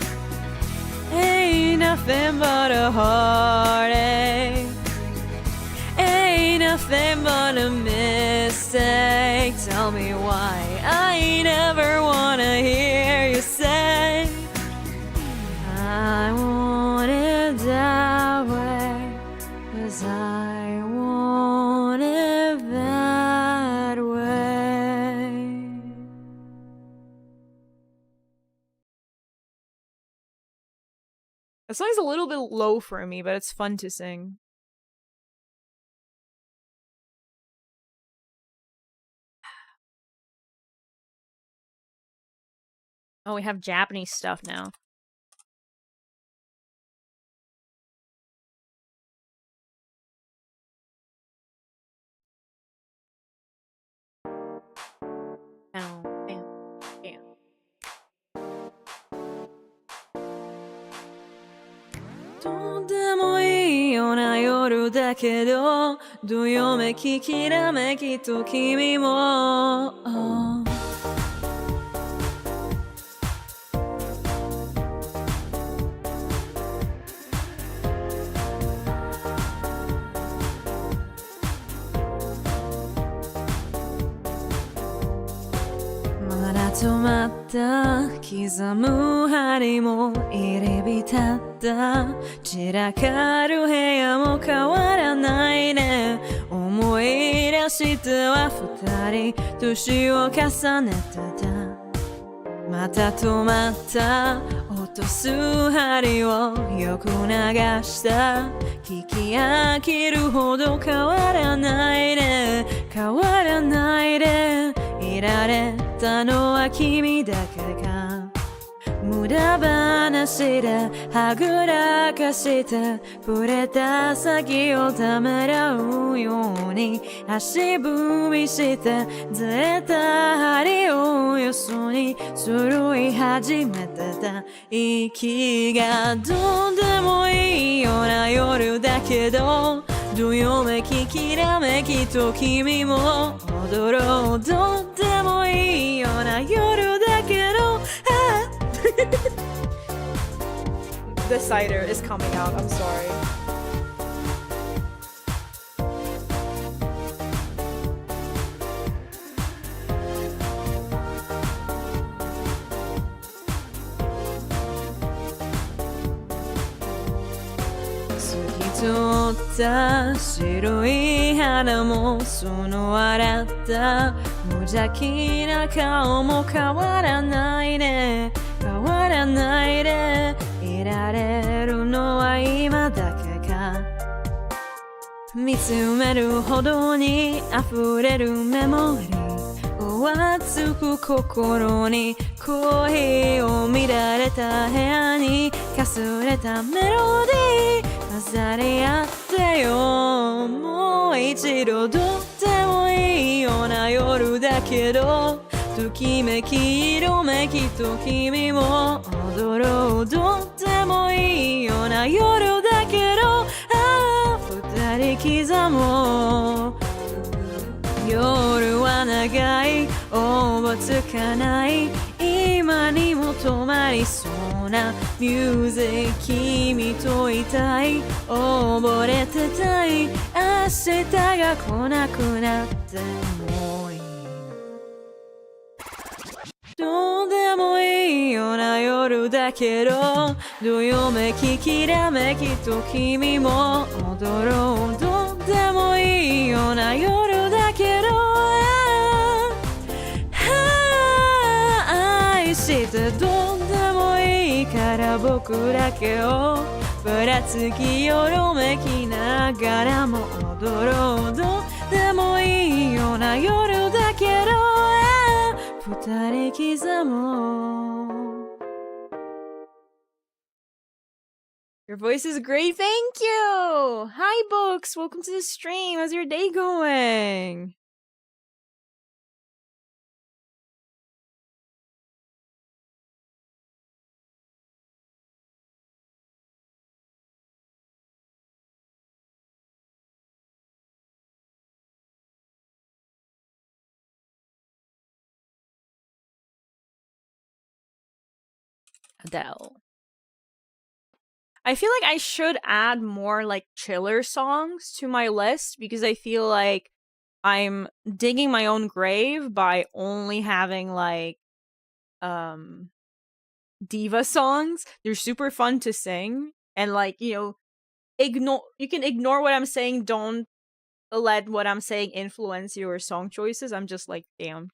Ain't nothing but a heartache, ain't nothing but a mistake. Tell me why I never wanna hear you say I want it that way, 'cause I want it that way. That song's a little bit low for me, but it's fun to sing. Oh, we have Japanese stuff now. Bam, bam, bam. どうでもいいような夜だけどどよめききらめきと君もまだ止まった刻む針も入り浸った散らかる部屋も変わらないね思い出したは二人年を重ねてたまた止まった落とす針をよく流した聞き飽きるほど変わらないで変わらないでいられたのは君だけか無駄話ではぐらかして触れた先をためらうように足踏みしてずれた針をよそに揃い始めてた息がどうでもいいような夜だけどどよめききらめきと君も踊ろうどうでもいいような夜だけどThe cider is coming out. I'm sorry.透き通った白い肌もその笑った無邪気な顔も変わらないね変わらないでいられるのは今だけか見つめるほどに溢れるメモリーおわつく心にコーヒーを乱れた部屋にかすれたメロディー混ざり合ってよもう一度どうでもいいような夜だけどときめき色めきと君も踊ろうどうでもいいような夜だけど二人刻もう夜は長いおぼつかない今にも止まりそうなミュージック君といたい溺れてたい明日が来なくなってもいいどうでもいいような夜だけどどよめききらめきと君も踊ろうどうでもいいような夜だけど愛してどうでもいいから僕だけをぶらつきよろめきながらも踊ろうどうでもいいような夜だけど二人刻もう Your voice is great, thank you! Hi books, welcome to the stream, how's your day going? Adele. I feel like I should add more like chiller songs to my list because I feel like I'm digging my own grave by only having like diva songs. They're super fun to sing and like, you can ignore what I'm saying, don't let what I'm saying influence your song choices. I'm just like, damn.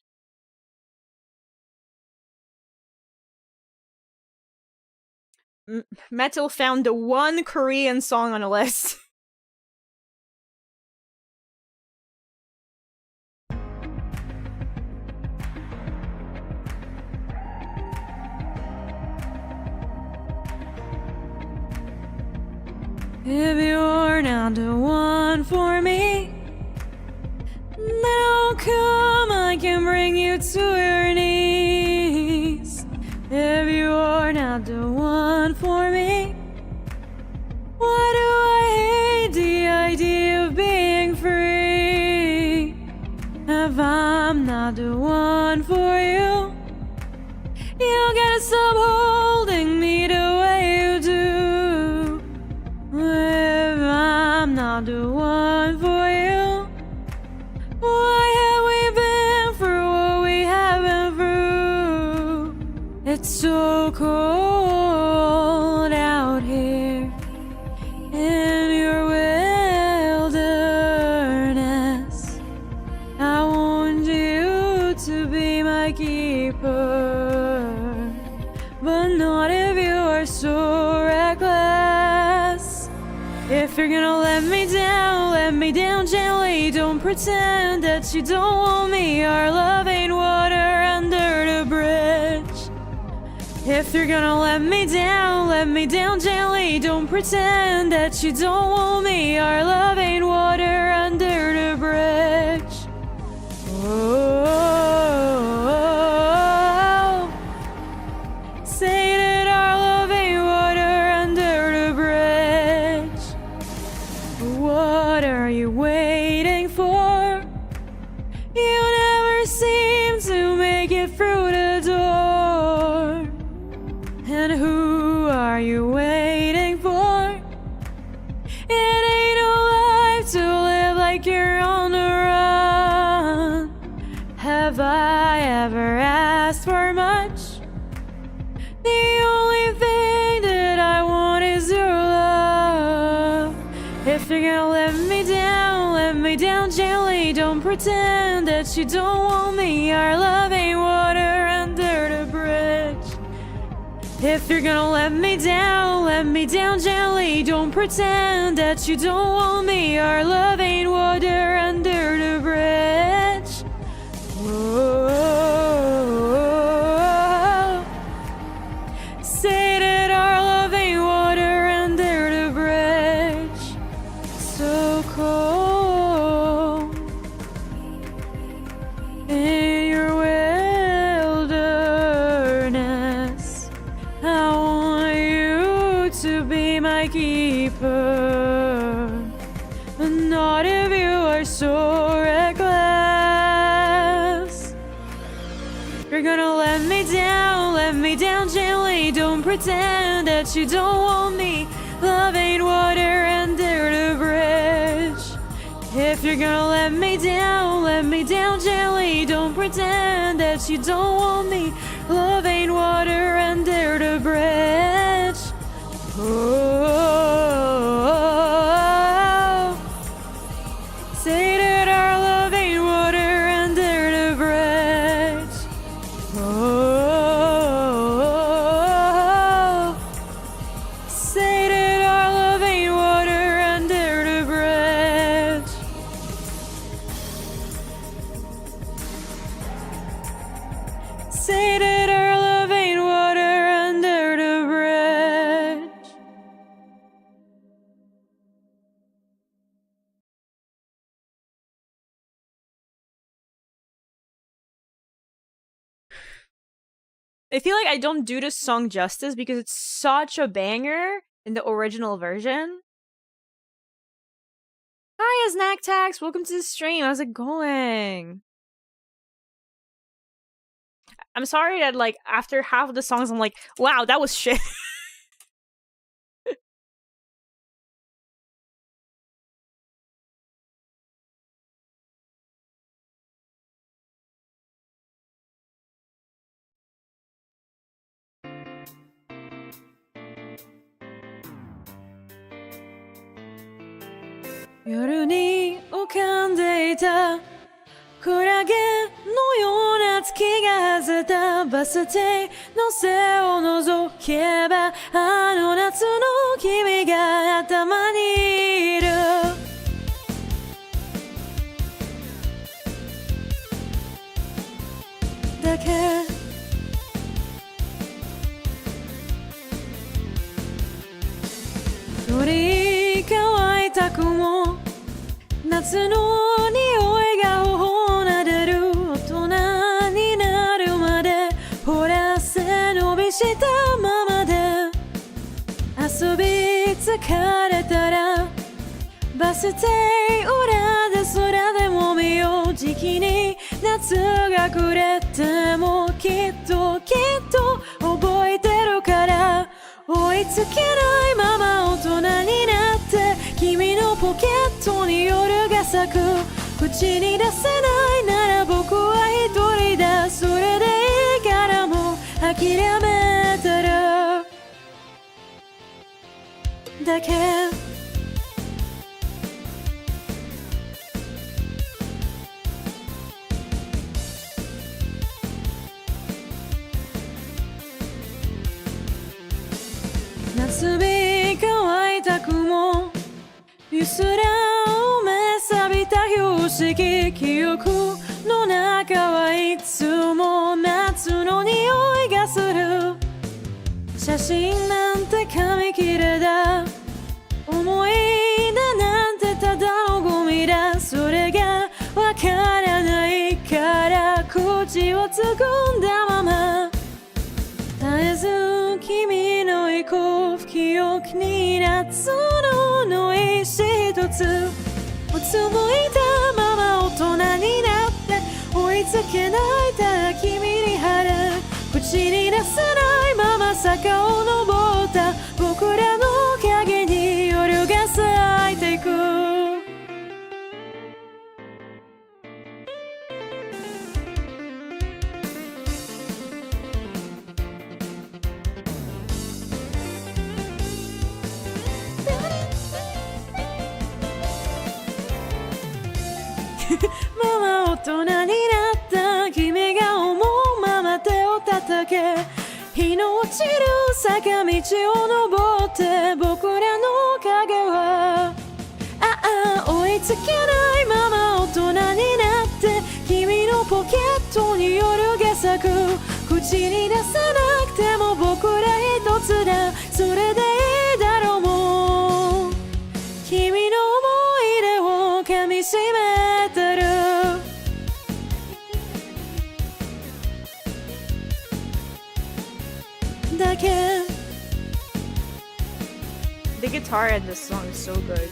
Metal found the one Korean song on a list. If you're not the one for me, now come, I can bring you to your knees. If you're not the one for me, if I'm not the one for you? You gotta stop holding me the way you do. If I'm not the one for you, why have we been through what we have been through? It's so cold out here in your wilderness. I want you to be my keeper, but not if you are so reckless. If you're gonna let me down gently. Don't pretend that you don't want me. Our love ain't water under the bridge. If you're gonna let me down gently. Don't pretend that you don't want me. Our love ain't water under the bridge. Oh, say that our love ain't water under the bridge. What are you waiting for? You never seem to make it through the door. And who are you waiting for? It ain't no life to live like you're on the run. Have I ever asked for much? The only thing that I want is your love. If you're gonna let me down gently. Don't pretend that you don't want me. Our love ain't water under the bridge. If you're gonna let me down gently. Don't pretend that you don't want me. Our love ain't water under the bridge. Whoa. Say that our love ain't water under the bridge. So cold in your wilderness. I want you to be my keeper, but not if you are so reckless. You're gonna let me down gently. Don't pretend that you don't want me. Love ain't water under the bridge. If you're gonna let me down gently. Don't pretend that you don't want me. Love ain't water under the bridge. Oh, say that our love ain't water under the bridge. Oh, say that our love ain't water under the bridge. Say that our love ain't water under the bridge. I feel like I don't do this song justice because it's such a banger in the original version. Hi, Snack Tax. Welcome to the stream. How's it going? I'm sorry that, like, after half of the songs, I'm like, wow, that was shit.夜に浮かんでいたクラゲのような月が外れたバス停の背を覗けばあの夏の君が頭にいるだけ鳥乾いた雲夏の匂いが頬なでる大人になるまでほら背伸びしたままで遊び疲れたらバス停裏で空でも見よう時期に夏が暮れてもきっと覚えてるから追いつけないまま大人になって君のポケットに夜が咲く口に出せないなら僕は一人だそれでいいからもう諦めてるだけ夏日乾いた雲ゆすらを目錆びた標識記憶の中はいつも夏の匂いがする写真なんて紙切れだ思い出なんてただのゴミだそれがわからないから口をつぐんだまま絶えず君の行こう記憶に夏のノイシ一つうつむいたまま大人になって追いつけないただ君に晴れ口に出せないまま坂を登った僕らの影に夜が咲いていくママ大人になった君が思うまま手を叩け日の落ちる坂道を登って僕らの影は追いつけないまま大人になって君のポケットに夜が咲く口に出せなくても僕ら一つだそれでいいだろうもう君の思い出を噛みしめてるだけ The guitar in this song is so good.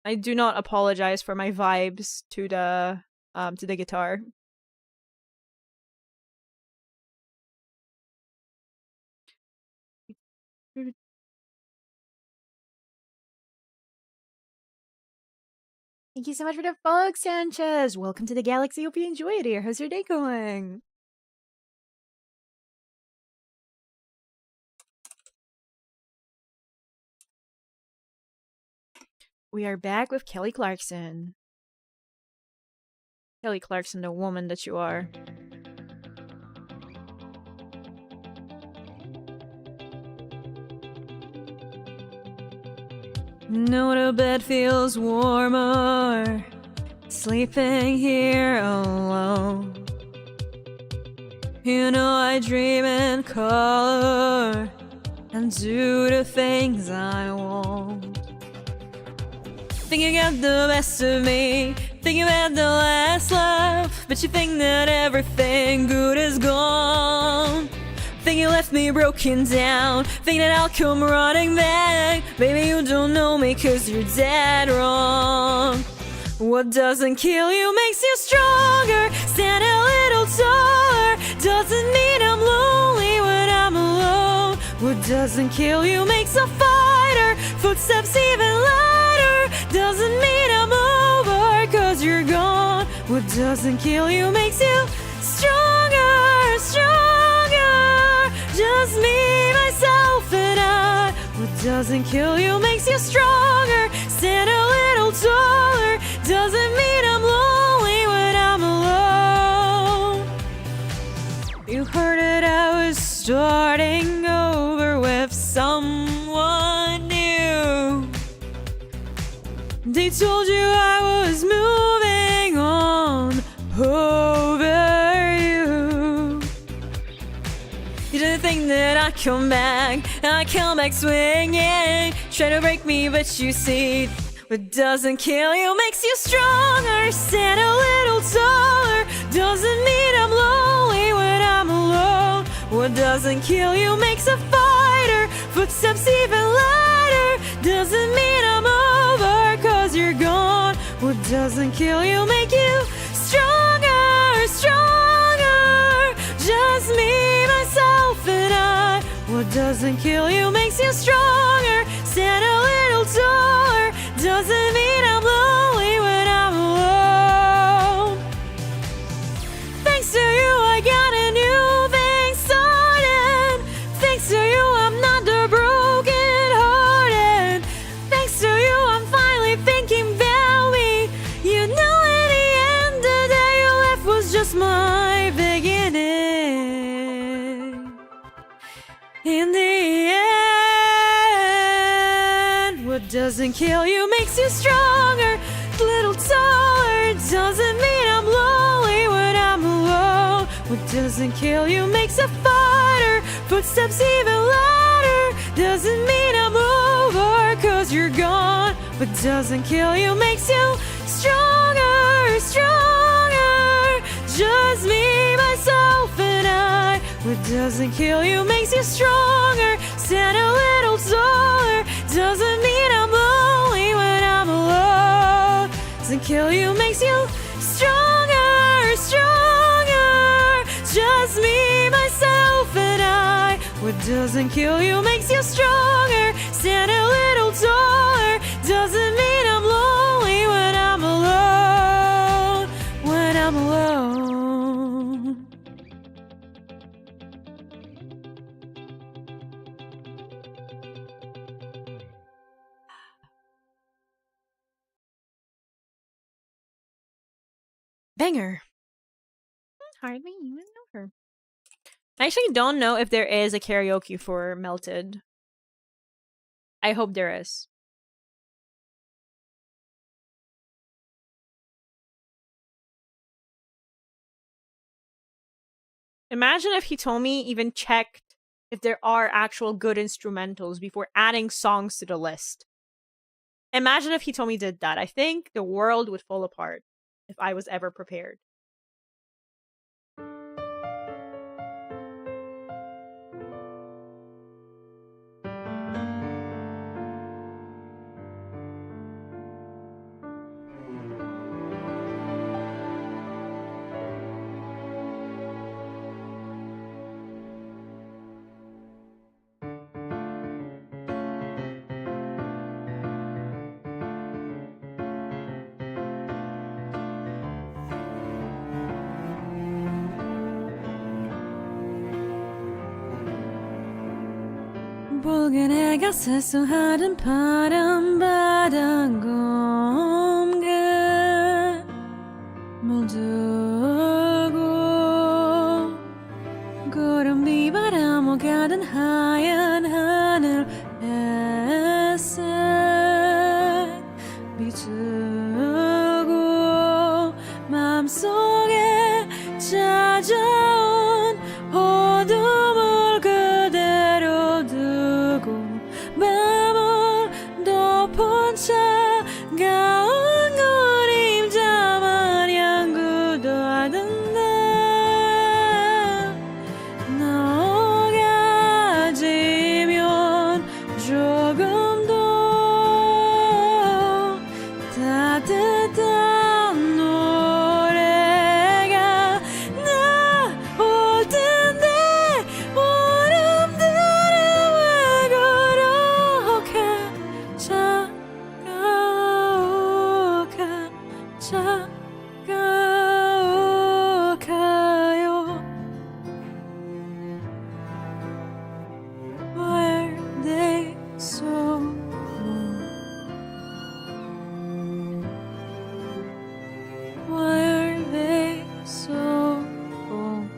I do not apologize for my vibes to the guitar. Thank you so much for the follow, Sanchez. Welcome to the galaxy. Hope you enjoy it here. How's your day going? We are back with Kelly Clarkson. Kelly Clarkson, the woman that you are. No, the bed feels warmer, sleeping here alone. You know I dream in color and do the things I want. Think you got the best of me, think you had the last laugh, but you think that everything good is gone. Think you left me broken down, think that I'll come running back. Baby, you don't know me cause you're dead wrong. What doesn't kill you makes you stronger. Stand a little taller. Doesn't mean I'm lonely when I'm alone. What doesn't kill you makes a fighter. Footsteps even lighter. Doesn't mean I'm over cause you're gone. What doesn't kill you makes you stronger, stronger. Just me, myself, and I. What doesn't kill you makes you stronger. Stand a little taller. Doesn't mean I'm lonely when I'm alone. You heard it, I was starting over with someone new. They told you I was moving on over you. You didn't think that I'd come back swinging. Try to break me, but you see, what doesn't kill you makes you stronger. Stand a little taller. Doesn't mean I'm lonely when I'm alone. What doesn't kill you makes a fighter. Footsteps even lighter. Doesn't mean doesn't kill you make you stronger, stronger. Just me, myself, and I. What doesn't kill you makes you stronger. Stand a little taller. Doesn't mean I'm lonely when I'm alone. Thanks to you, I got a new thing started. Thanks to you, I'm not the broken hearted. Thanks to you, I'm finally thinking about me. You know, in the end, the day you left was just my beginning. In the end, what doesn't kill you makes you stronger. Little taller, doesn't mean I'm lonely when I'm alone. What doesn't kill you makes a fighter. Footsteps even louder, doesn't mean I'm over, 'cause you're gone. What doesn't kill you makes you stronger, stronger. Just me, myself, and I. What doesn't kill you makes you stronger. Stand a little taller, doesn't mean I'm lonely when I'm alone. Doesn't kill you makes you stronger, stronger. Just me, myself, and I. What doesn't kill you makes you stronger. Stand a little taller, doesn't mean I'm lonely when I'm alone. When I'm alone. Banger. Hardly even know her. I actually don't know if there is a karaoke for Melted. I hope there is. Imagine if Hitomi even checked if there are actual good instrumentals before adding songs to the list. Imagine if Hitomi did that. I think the world would fall apart if I was ever prepared. 붉은 해가 세수하던 파란 바다 공간 물들고 구름 비바람 오가던 하얀 하늘 햇색 비추고 마음속에 찾아온 어둠을 그대로 두고 밤을 덮은 차가운 그림자 마냥 굳어가던데 너가 지면 조금 더 따뜻한 노래가 나올 텐데 바람들은 왜 그렇게 차가워요. Why are they so long? Why are they so long?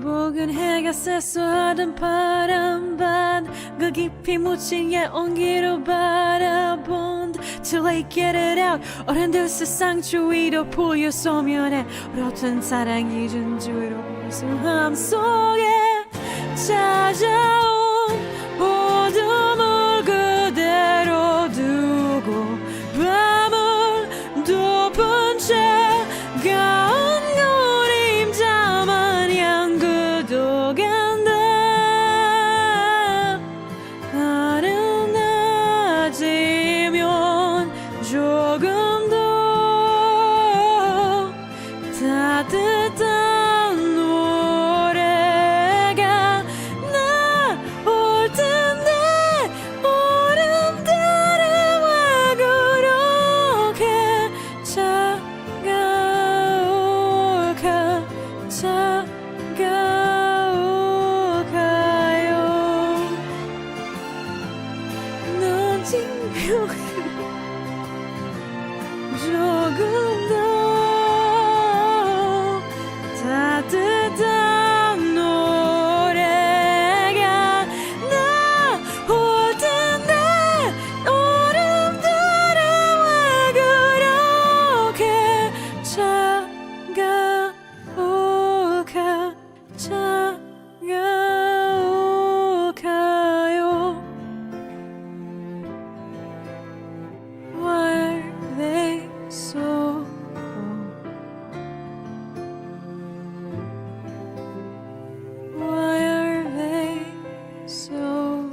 붉은 해가 세수하던 파란밭 그 깊이 묻힌 옛 온기로 바라본 Too late get it out 어른들 세상 주위로 풀려 소멸해 어떤 사랑 잊은 주위로 숨함 속에 찾아온 어둠을 그대로 두고 밤을 덮은 차가운 그림자 마냥 굳어간다 아른아지면 조금 더 따뜻한 노래가 나올 텐데 얼음들은 왜 그렇게 차가울까요? Why are they so Why are they so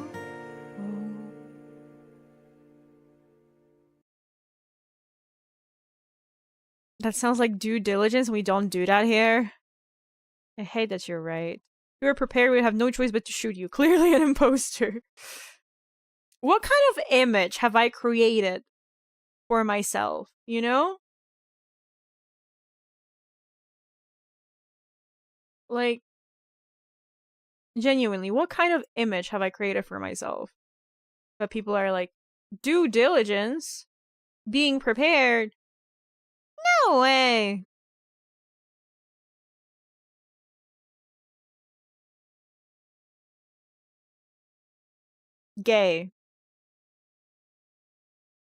That sounds like due diligence. We don't do that here. I hate that you're right. If we were prepared, we'd have no choice but to shoot you. Clearly an imposter. What kind of image have I created for myself, you know? Like, genuinely, what kind of image have I created for myself? That people are like, due diligence? Being prepared? No way! Gay.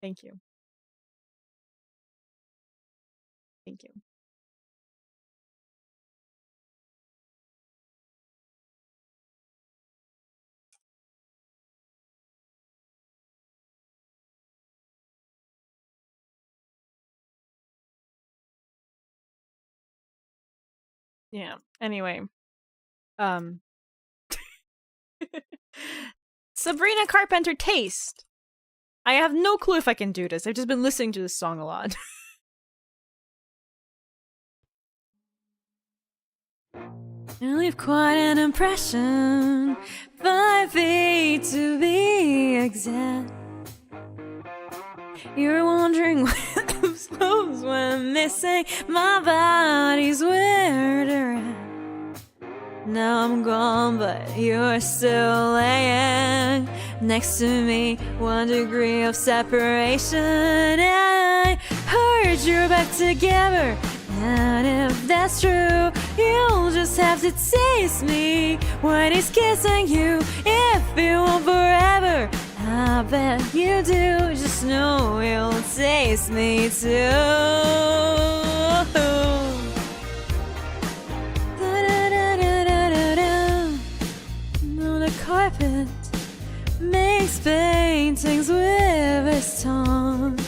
Thank you. Thank you. Yeah. Anyway. Sabrina Carpenter Taste. I have no clue if I can do this. I've just been listening to this song a lot. You leave quite an impression. 5 feet to be exact. You're wondering what those clothes went missing. My body's where they're at. Now I'm gone, but you're still laying next to me. 1 degree of separation. I heard you're back together. And if that's true, you'll just have to taste me when he's kissing you. If you want forever, I bet you do. Just know you'll taste me too. On the carpet, makes paintings with his tongue.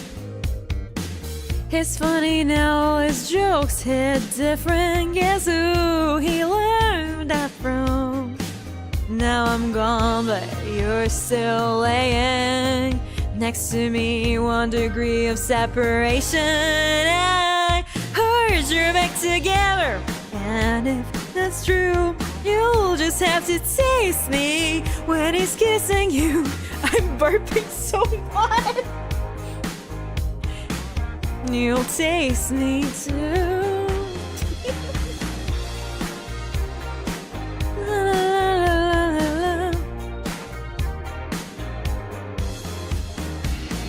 It's funny now, his jokes hit different. Guess who he learned that from? Now I'm gone, but you're still laying next to me. 1 degree of separation. I heard you're back together. And if that's true, you'll just have to taste me when he's kissing you. I'm burping so much. You'll taste me too. La, la, la, la, la.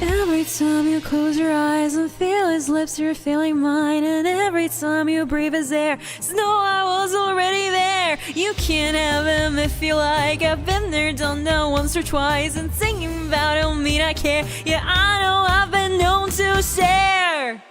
Every time you close your eyes and feel his lips, you're feeling mine. And every time you breathe his air, know I was already there. You can't have him if you like. I've been there, done that once or twice. And thinking about it don't mean I care. Yeah, I know I've been known to share.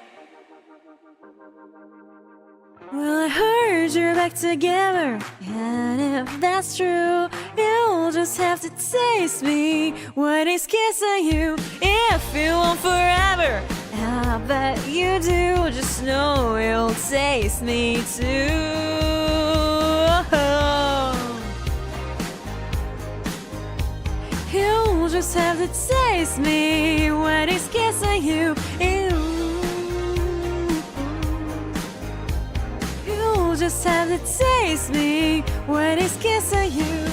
Well, I heard you're back together. And if that's true, you'll just have to taste me when he's kissing you. If you want forever, I bet you do. Just know you'll taste me too. You'll just have to taste me when he's kissing you. You'll just have to taste me when he's kissing you.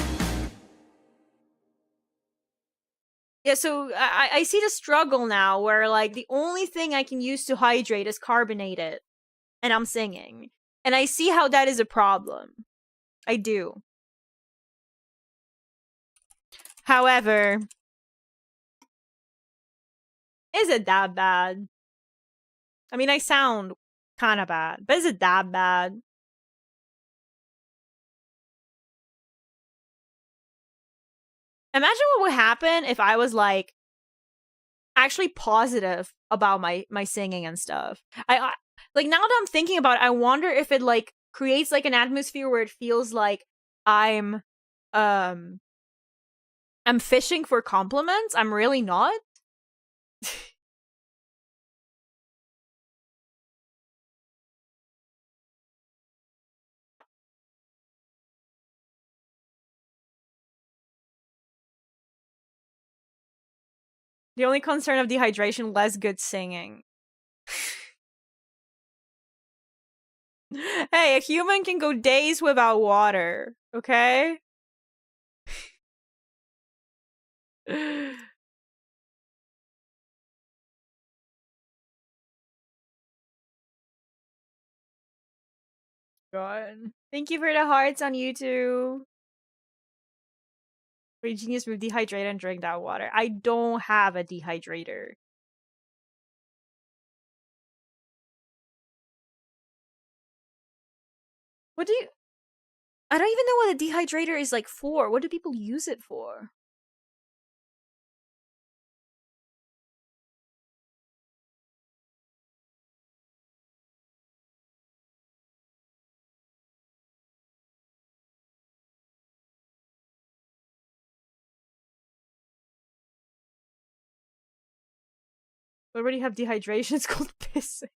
Yeah, so I see the struggle now where, like, the only thing I can use to hydrate is carbonated. And I'm singing. And I see how that is a problem. I do. However, is it that bad? I mean, I sound kind of bad, but is it that bad? Imagine what would happen if I was like actually positive about my singing and stuff. I like now that I'm thinking about it, I wonder if it like creates like an atmosphere where it feels like I'm um I'm fishing for compliments. I'm really not. The only concern of dehydration, less good singing. Hey, a human can go days without water, okay? God. Thank you for the hearts on YouTube. Pretty genius move, dehydrate and drink that water. I don't have a dehydrator. What do you... I don't even know what a dehydrator is like for. What do people use it for? We already have dehydration. It's called pissing.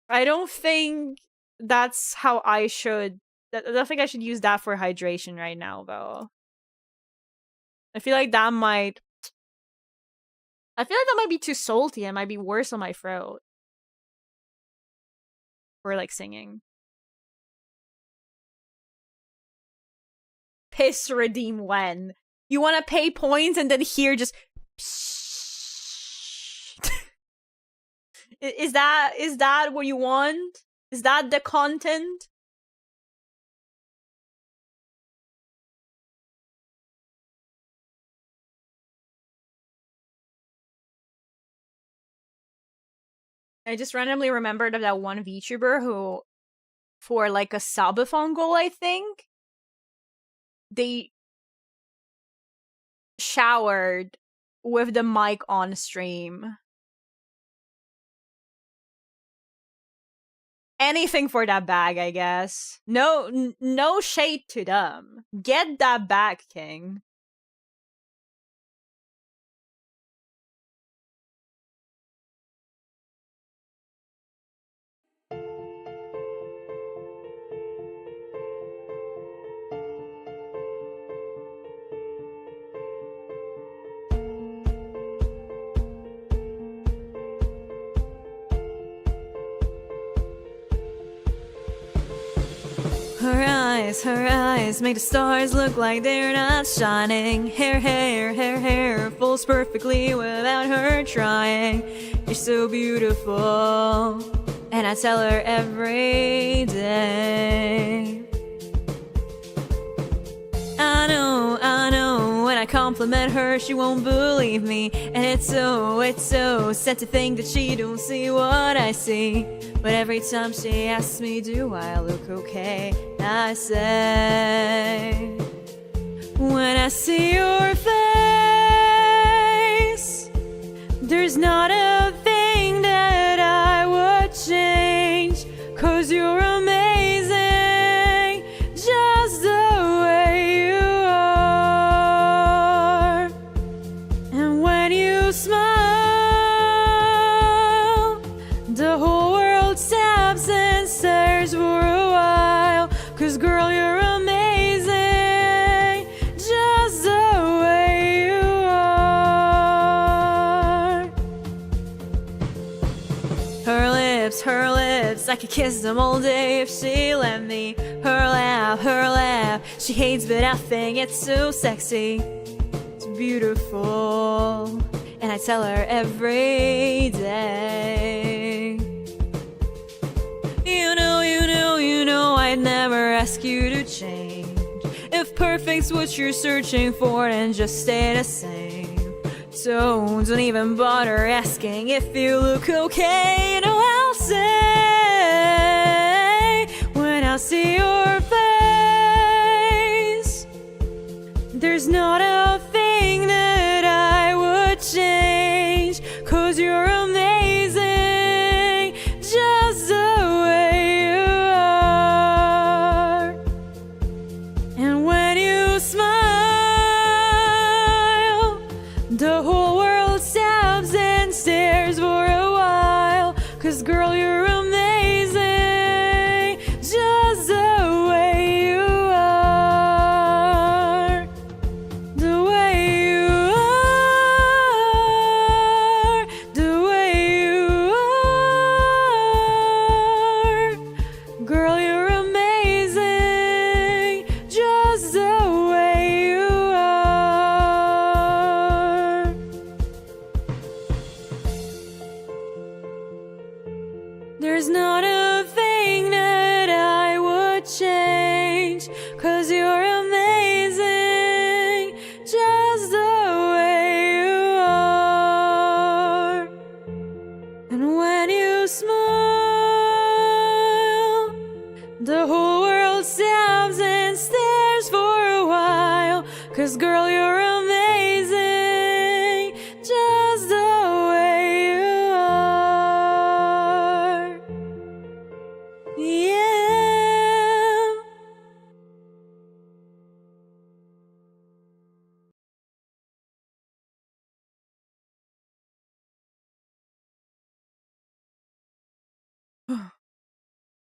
I don't think that's how I should... I don't think I should use that for hydration right now, though. I feel like that might... I feel like that might be too salty and might be worse on my throat. For, like, singing. Piss redeem when? You want to pay points and then here just... Is that what you want? Is that the content? I just randomly remembered of that one VTuber who, for like a subathon goal, I think, they showered with the mic on stream. Anything for that bag, I guess. No shade to them. Get that bag, King. Her eyes make the stars look like they're not shining. Hair falls perfectly without her trying. You're so beautiful, and I tell her every day. I know, when I compliment her, she won't believe me. And it's so sad to think that she don't see what I see. But every time she asks me, do I look okay? I say, when I see your face, there's not a thing that I would change. 'Cause you're amazing, just the way you are. And when you smile, the whole world stops and stares for a while. 'Cause girl, you're amazing, just the way you are. Her lips, I could kiss them all day if she let me. Her laugh, she hates but I think it's so sexy. It's beautiful, and I tell her every day. You know, I'd never ask you to change. If perfect's what you're searching for, then just stay the same. So don't even bother asking if you look okay. You know I'll say, when I see your face, Girl, you're amazing, just the way you are. The way you are. The way you are. Girl, you're amazing, just the way you are. There's not a thing that I would change, 'cause you're amazing, just the way you are. And when you smile, the whole world stops and stares for a while, 'cause girl, you're amazing, just the way you are. Yeah.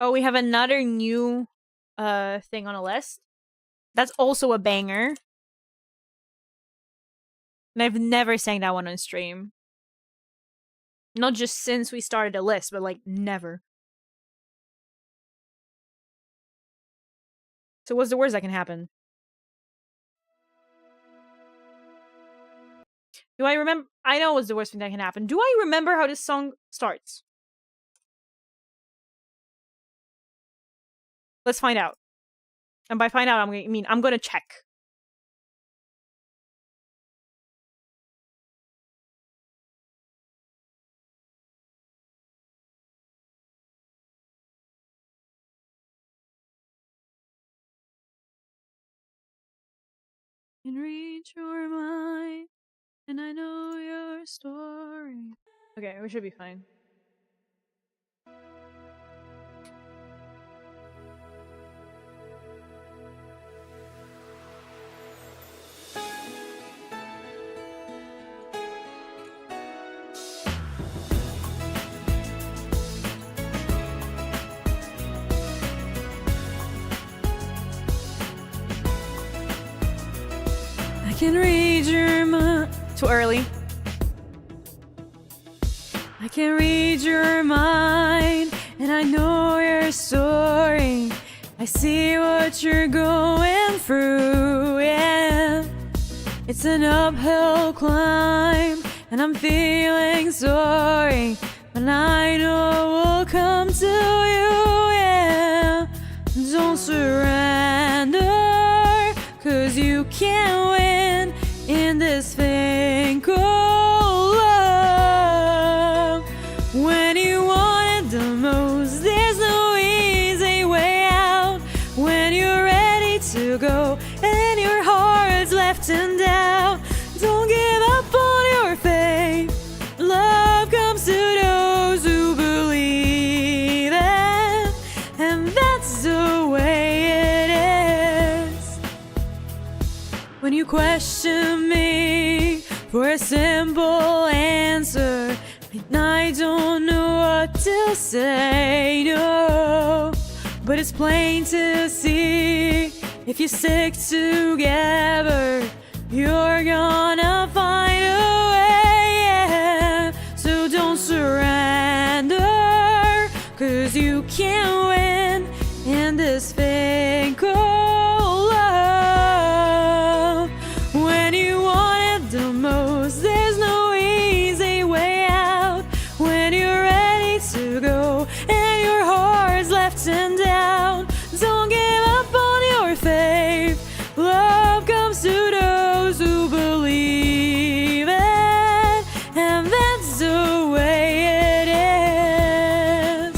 Oh, we have another new thing on a list. That's also a banger. And I've never sang that one on stream. Not just since we started a list, but like never. So what's the worst that can happen? Do I remember? I know what's the worst thing that can happen. Do I remember how this song starts? Let's find out. And by find out, I'm gonna check. Can read your mind, and I know your story. Okay, we should be fine. I can read your mind. Too early. I can read your mind, and I know your story. I see what you're going through, yeah. It's an uphill climb, and I'm feeling sorry, but I know we'll come to you, yeah. Don't surrender, 'cause you can't win in this thing called love. When you want it the most, there's no easy way out. When you're ready to go and your heart's left in doubt, don't give up on your faith. Love comes to those who believe it, and that's the way it is. When you question me for a simple answer, and I don't know what to say, no. But it's plain to see, if you stick together, you're gonna find a way, yeah. So don't surrender, 'cause you can't win in this thing called love. When you want it the most, there's no easy way out. When you're ready to go and your heart's left in doubt, don't give up on your faith. Love comes to those who believe it, and that's the way it is.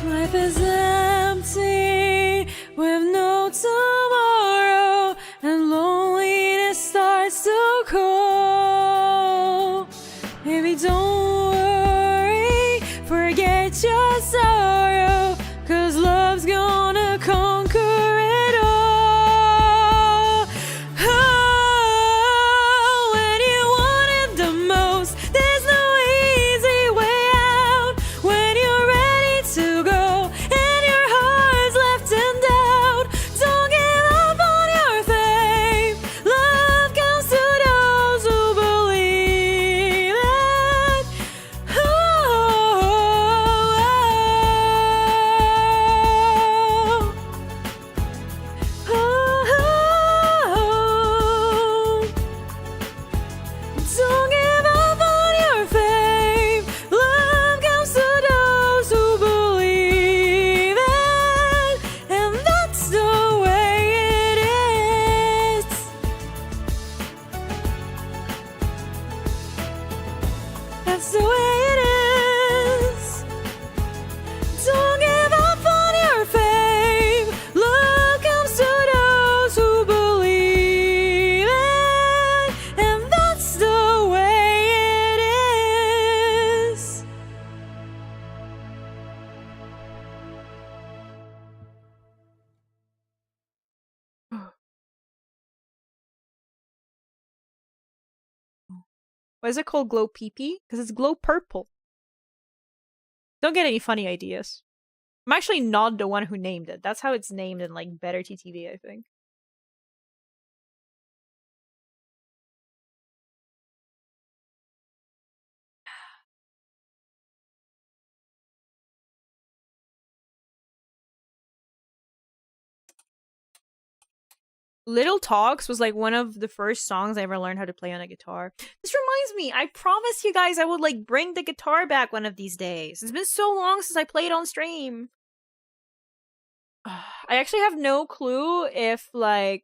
Life is empty with no tomorrow, and loneliness starts to call. Maybe don't worry, forget your sorrow, 'cause love's gonna conquer it all. Why is it called glow pee-pee? Because it's glow purple. Don't get any funny ideas. I'm actually not the one who named it. That's how it's named in like Better TTV, I think. Little Talks was like one of the first songs I ever learned how to play on a guitar. This reminds me, I promised you guys I would like bring the guitar back one of these days. It's been so long since I played on stream. I actually have no clue if my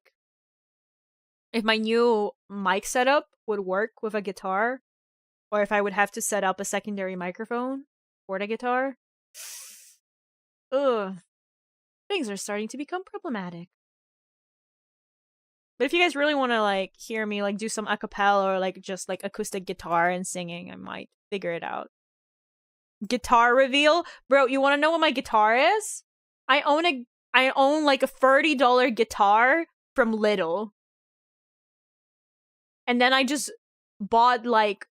new mic setup would work with a guitar, or if I would have to set up a secondary microphone for the guitar. Ugh. Things are starting to become problematic. But if you guys really want to like hear me like do some acapella or like just like acoustic guitar and singing, I might figure it out. Guitar reveal? Bro, you want to know what my guitar is? I own like a $30 guitar from Lidl. And then I just bought like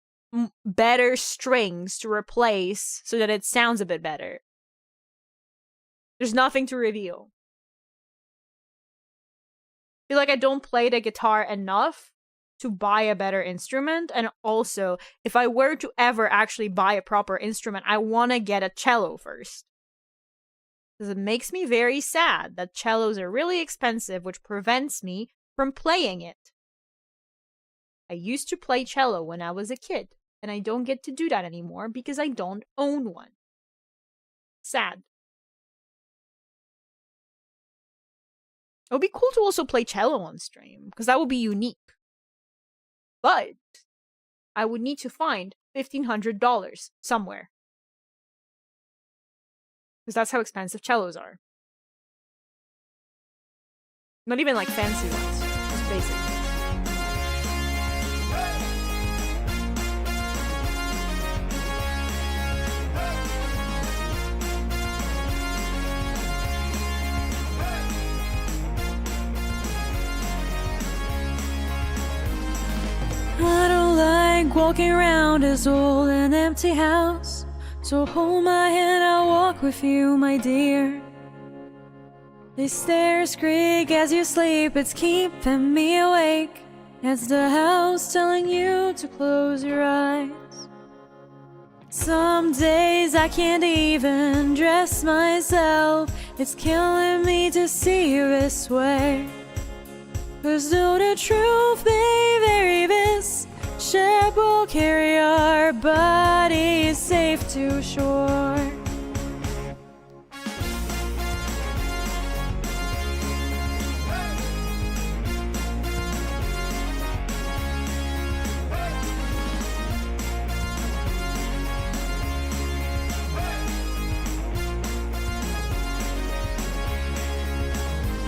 better strings to replace so that it sounds a bit better. There's nothing to reveal. I feel like I don't play the guitar enough to buy a better instrument. And also, if I were to ever actually buy a proper instrument, I want to get a cello first. Because it makes me very sad that cellos are really expensive, which prevents me from playing it. I used to play cello when I was a kid, and I don't get to do that anymore because I don't own one. Sad. It would be cool to also play cello on stream, because that would be unique. But I would need to find $1,500 somewhere. Because that's how expensive cellos are. Not even like fancy ones, just basic. I don't like walking around this old and empty house. So hold my hand, I'll walk with you, my dear. These stairs creak as you sleep, it's keeping me awake. It's the house telling you to close your eyes. Some days I can't even dress myself. It's killing me to see you this way. 'Cause though the truth may vary, this ship will carry our bodies safe to shore.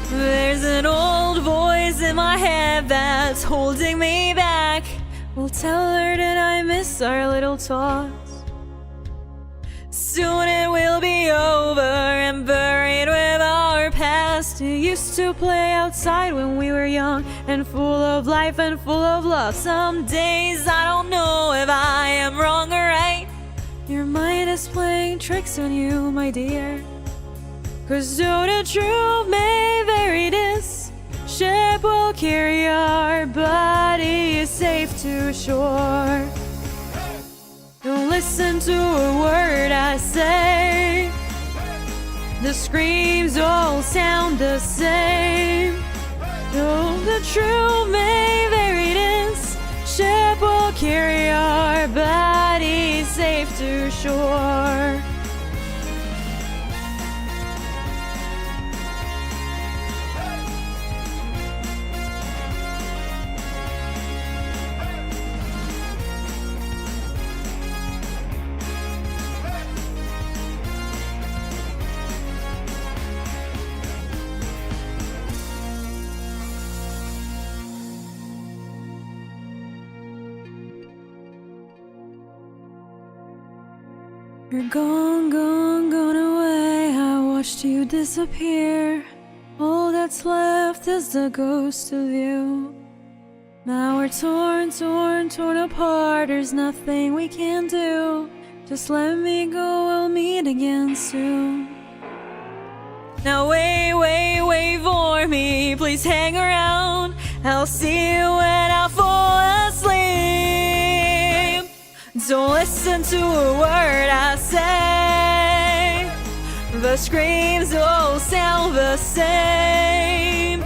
There's an old voice in my head that's holding me back. We'll tell her that I miss our little talks. Soon it will be over and buried with our past. We used to play outside when we were young and full of life and full of love. Some days I don't know if I am wrong or right. Your mind is playing tricks on you, my dear. 'Cause though the truth may vary, this ship will carry our bodies safe to shore. Don't listen to a word I say. The screams all sound the same. Though the truth may vary, this ship will carry our bodies safe to shore. You're gone, gone, gone away. I watched you disappear. All that's left is the ghost of you. Now we're We're torn, torn, torn apart. There's nothing we can do. Just let me go, we'll meet again soon. Now wait, wait, wait for me. Please hang around. I'll see you when I fall asleep. Don't listen to a word I say. The screams all sound the same.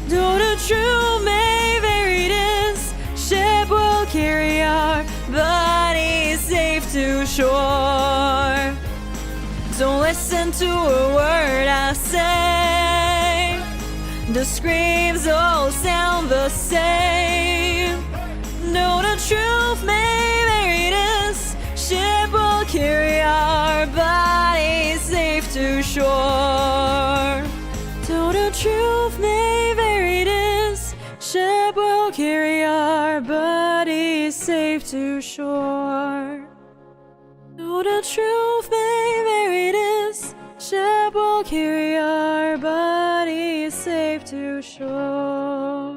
Though the truth may vary, this ship will carry our bodies safe to shore. Don't listen to a word I say. The screams all sound the same. No, the truth may vary, this ship will carry our bodies safe to shore. Though the truth may vary, this ship will carry our bodies safe to shore. Though the truth may vary, this ship will carry our bodies safe to shore.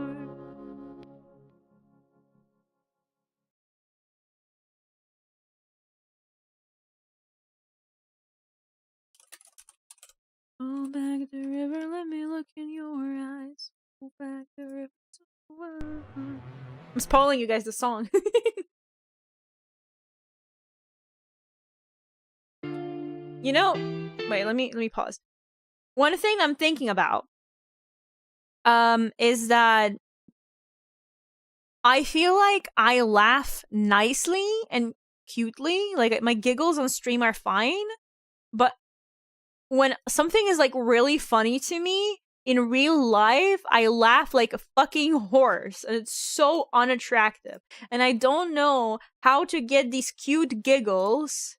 Go back the river, let me look in your eyes. Go back the river to the world. I'm spoiling you guys the song. You know, wait, let me pause. One thing I'm thinking about is that I feel like I laugh nicely and cutely. Like my giggles on stream are fine, but when something is like really funny to me in real life, I laugh like a fucking horse, and it's so unattractive. And I don't know how to get these cute giggles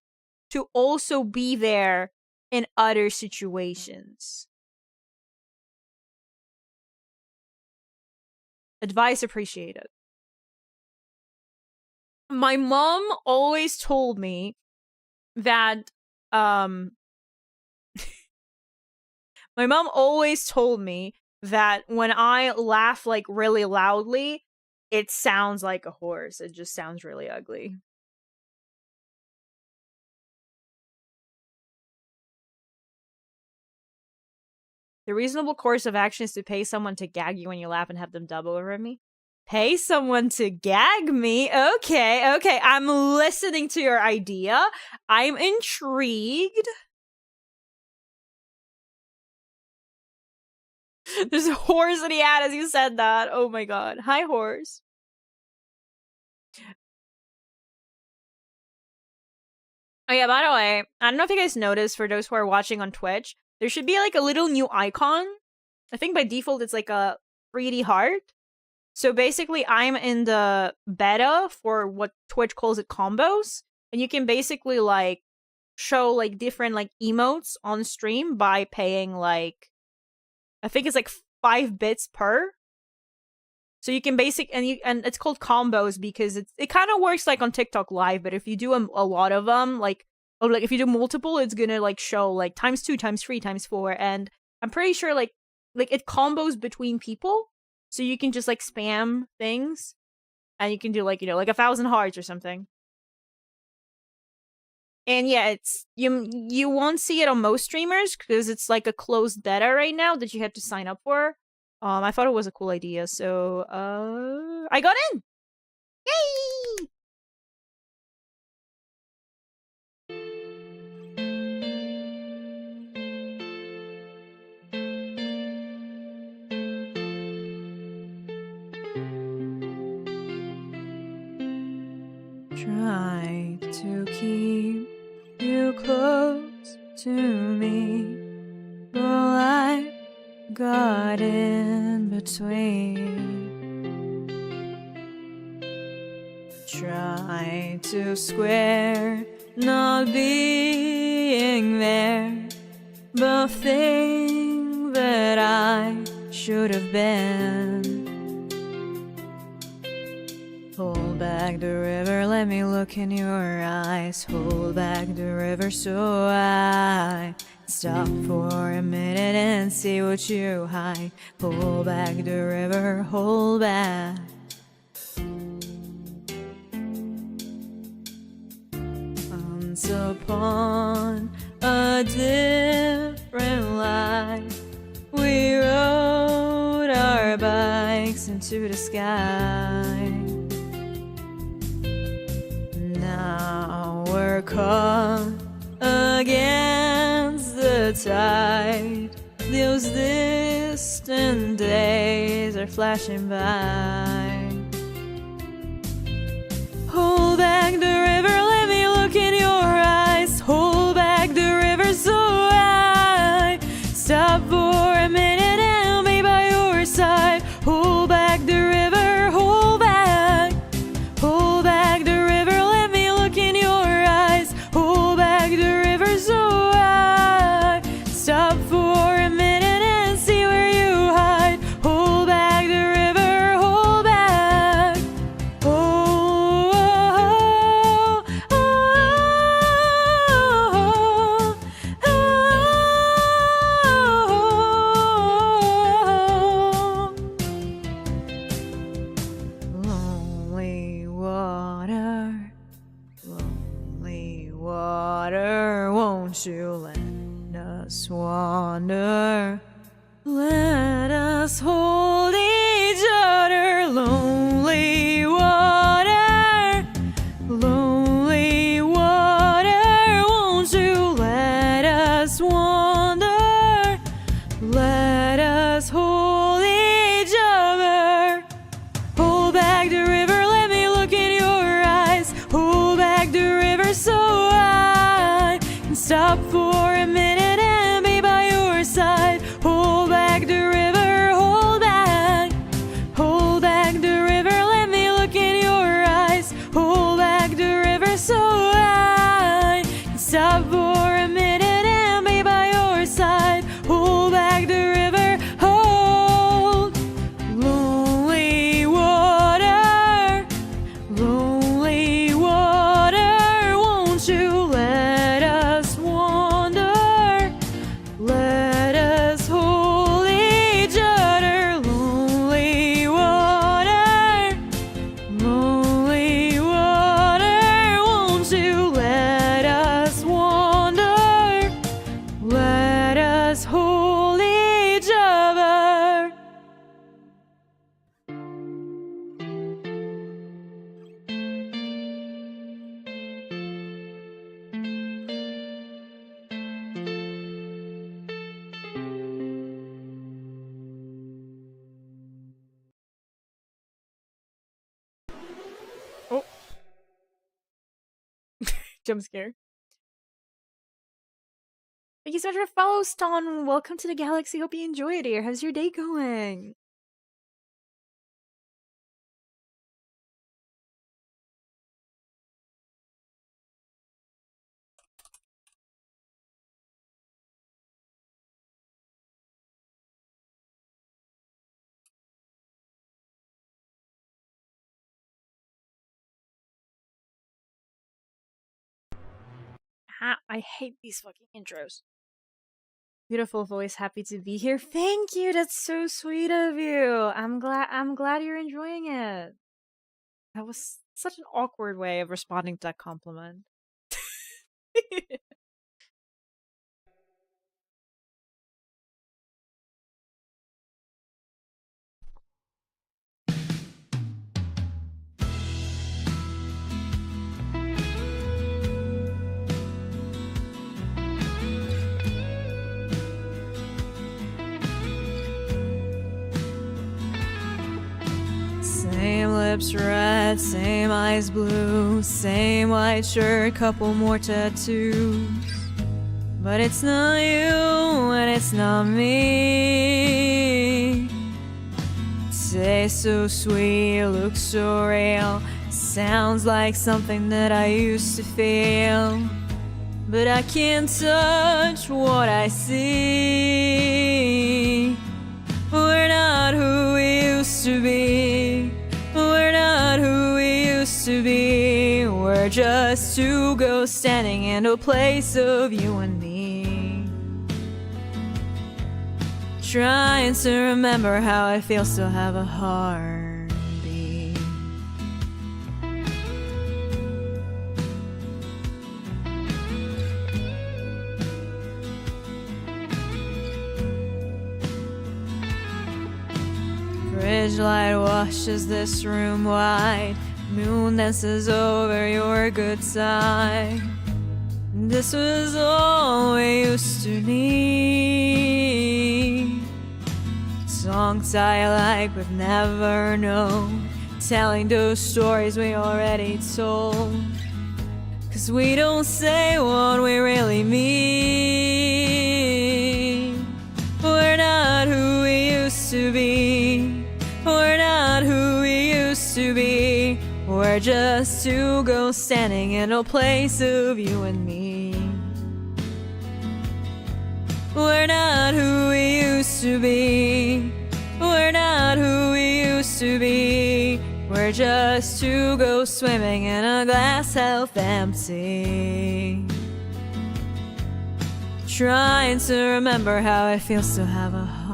to also be there in other situations. Advice appreciated. My mom always told me that my mom always told me that when I laugh like really loudly, it sounds like a horse. It just sounds really ugly. The reasonable course of action is to pay someone to gag you when you laugh and have them dub over me. Pay someone to gag me? Okay, okay. I'm listening to your idea. I'm intrigued. There's a horse in the ad as you said that. Oh my god. Hi, horse. Oh yeah, by the way, I don't know if you guys noticed, for those who are watching on Twitch, there should be like a little new icon. I think by default it's like a 3D heart. So basically I'm in the beta for what Twitch calls it combos. And you can basically like show like different like emotes on stream by paying like, I think it's like 5 bits per. So you can and it's called combos because it kind of works like on TikTok Live, but if you do a lot of them, like if you do multiple, it's gonna like show like ×2, ×3, ×4, and I'm pretty sure like it combos between people, so you can just like spam things, and you can do like, you know, like 1,000 hearts or something. And yeah, it's you won't see it on most streamers because it's like a closed beta right now that you have to sign up for. I thought it was a cool idea, so I got in. Yay! Try to keep you close to me, but I got in between. Try to square not being there, but think that I should have been. Hold back the river, let me look in your eyes. Hold back the river so I stop for a minute and see what you hide. Hold back the river, hold back. once upon a different life, we rode our bikes into the sky. Now we're caught against the tide. Those distant days are flashing by. Hold back the river, let me look in your eyes. Hold back the river so I stop for a minute and be by your side. Hold back the river, hold back. Hold back the river, let me look in your eyes. Hold back the river so I stop for a minute and see where you hide. Hold back the river, hold back. Oh, oh, oh, oh, oh. Lonely water, won't you let us wander? Let us hold each other. Lonely water, won't you let us wander? Let us hold each other. Hold back the river, let me look in your eyes. Hold back the river so I can stop for a minute and be by your side. Hold back the river, hold back. Hold back the river, let me look in your eyes. Hold back the river so I can stop for a minute and be by your side. Hold back the river, hold. Lonely water, won't you let us wander? Let us hold each other. Lonely water, won't you let us wander? Let us hold each other. Oh. Jump scare. Thank you so much for follow, Ston. Welcome to the galaxy. Hope you enjoy it here. How's your day going? I hate these fucking intros. Beautiful voice, happy to be here. Thank you. That's so sweet of you. I'm glad you're enjoying it. That was such an awkward way of responding to that compliment. Same lips red, same eyes blue, same white shirt, couple more tattoos. But it's not you and it's not me. Taste so sweet, looks so real, sounds like something that I used to feel. But I can't touch what I see. We're not who we used to be. We're not who we used to be. We're just two ghosts standing in a place of you and me. Trying to remember how it feels to have a heartbeat. Bridge light washes this room wide. Moon dances over your good side. This was all we used to need. Songs I like but never know, telling those stories we already told. 'Cause we don't say what we really mean. We're not who we used to be. We're not who we used to be. We're just two ghosts standing in a place of you and me. We're not who we used to be. We're not who we used to be. We're just two ghosts swimming in a glass half empty. Trying to remember how it feels to have a heartbeat.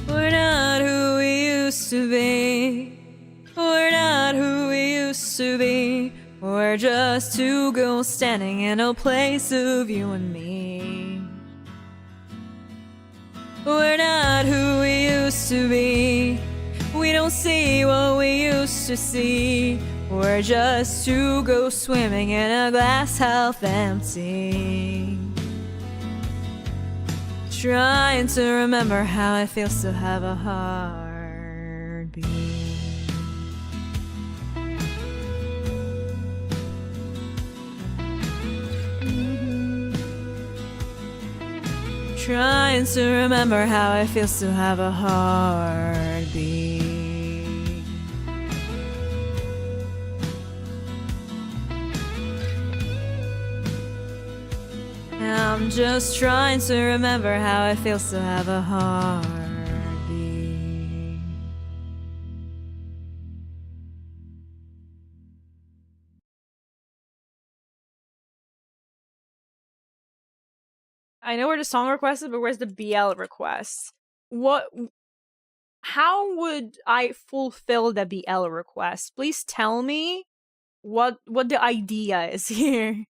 We're not who we used to be. We're not who we used to be. We're just two ghosts standing in a place of you and me. We're not who we used to be. We don't see what we used to see. We're just two ghosts swimming in a glass half empty. Trying to remember how it feels to have a heartbeat. Trying to remember how it feels to have a heartbeat. I'm just trying to remember how it feels to have a heartbeat. I know where the song request is, but where's the BL request? How would I fulfill the BL request? Please tell me what the idea is here.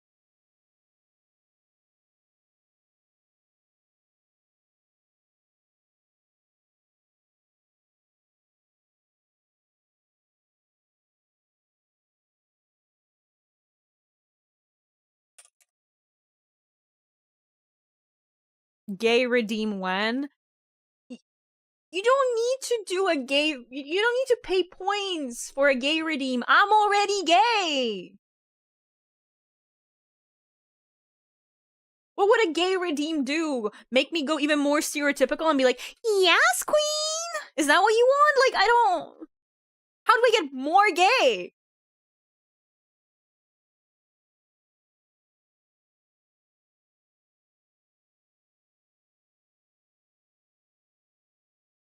Gay redeem when? You don't need to do a gay. You don't need to pay points for a gay redeem. I'm already gay. What would a gay redeem do? Make me go even more stereotypical and be like, yes, queen? Is that what you want? Like, I don't. How do we get more gay?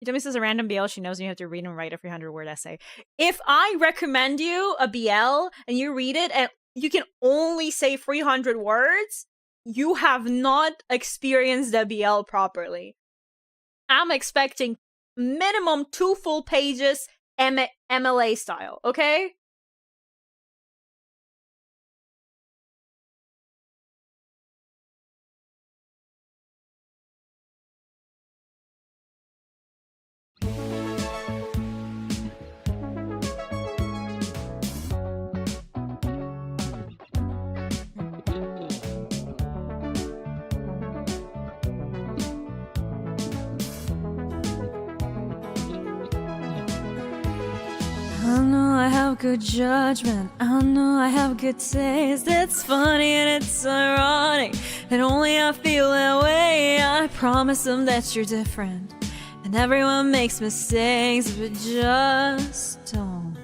Hitomi says a random BL she knows you have to read and write a 300-word essay. If I recommend you a BL and you read it and you can only say 300 words, you have not experienced the BL properly. I'm expecting minimum 2 full pages MLA style, okay? I know I have good judgment, I know I have good taste. It's funny and it's ironic, and only I feel that way. I promise them that you're different, and everyone makes mistakes, but just don't.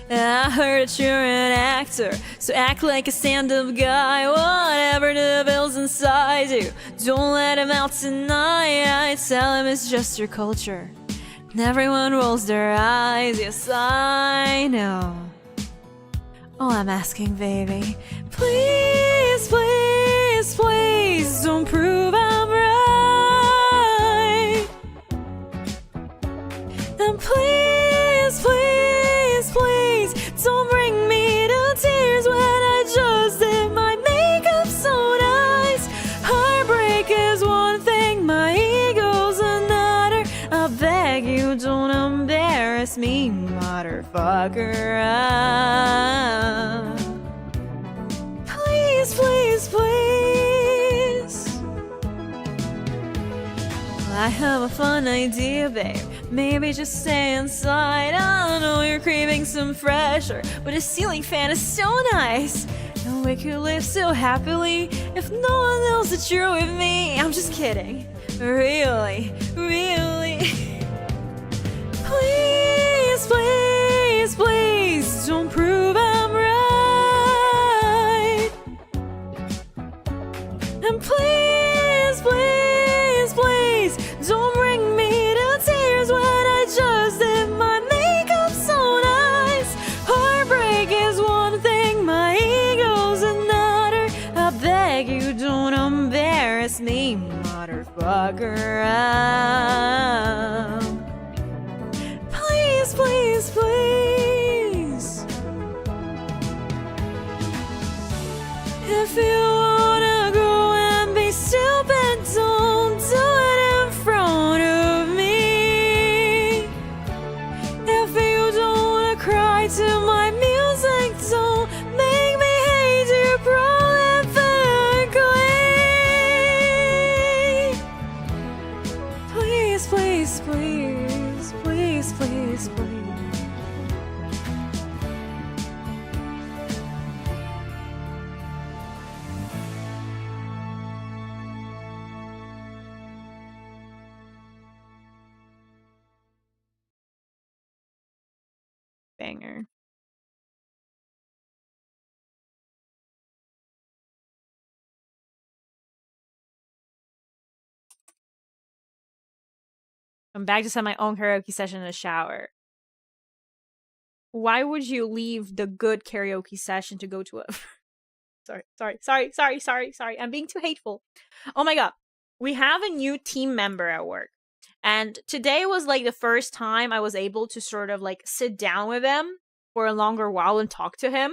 I heard that you're an actor, so act like a stand-up guy. Whatever the devil's inside you, don't let him out tonight. I tell him it's just your culture. And everyone rolls their eyes, yes I know. All I'm asking, baby, please, please, please don't prove I'm right. And please, please, please don't bring me to tears when I just did my makeup so nice. Heartbreak is one thing, my ego's another. I beg you, don't embarrass me, motherfucker. Please, please, please. I have a fun idea, babe. Maybe just stay inside. I know you're craving some fresh air, but a ceiling fan is so nice. And we could live so happily if no one knows that you're with me. I'm just kidding. Really, really. Please, please, please don't prove I'm right. And please, please, please don't bring me to tears when I just did my makeup so nice. Heartbreak is one thing, my ego's another. I beg you, don't embarrass me, motherfucker. Please, please, please. If you wanna go and be stupid, don't do it in front of me. If you don't wanna cry to my music, don't make me hate you prolifically. Please, please, please, please, please, please. Banger. I'm back to have my own karaoke session in the shower. Why would you leave the good karaoke session to go to a sorry. I'm being too hateful. Oh my god. We have a new team member at work. And today was like the first time I was able to sort of like sit down with him for a longer while and talk to him.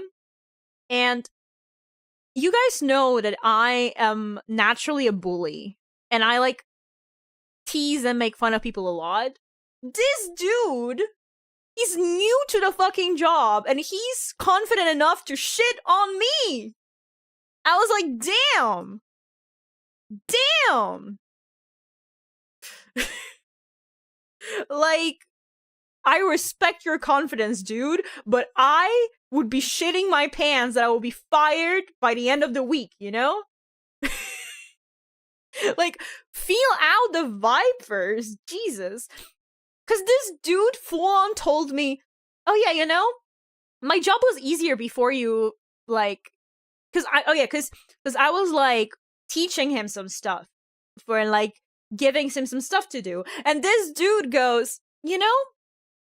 And you guys know that I am naturally a bully. And I like tease and make fun of people a lot. This dude, he's new to the fucking job and he's confident enough to shit on me. I was like, damn. Like, I respect your confidence, dude, but I would be shitting my pants that I will be fired by the end of the week, you know? Like, feel out the vibe first, Jesus. Because this dude full on told me, oh yeah, you know, my job was easier before you, like, because I was like teaching him some stuff for like giving him some stuff to do. And this dude goes, you know,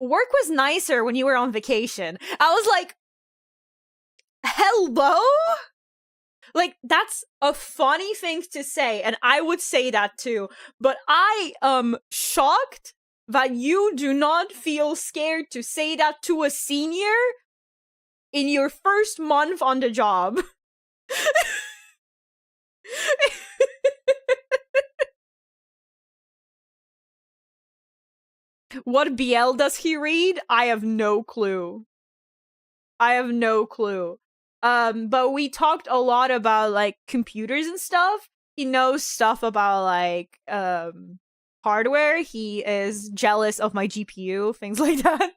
work was nicer when you were on vacation. I was like, hello? Like, that's a funny thing to say, and I would say that too. But I am shocked that you do not feel scared to say that to a senior in your first month on the job. What BL does he read? I have no clue. But we talked a lot about like computers and stuff. He knows stuff about like hardware. He is jealous of my GPU, things like that.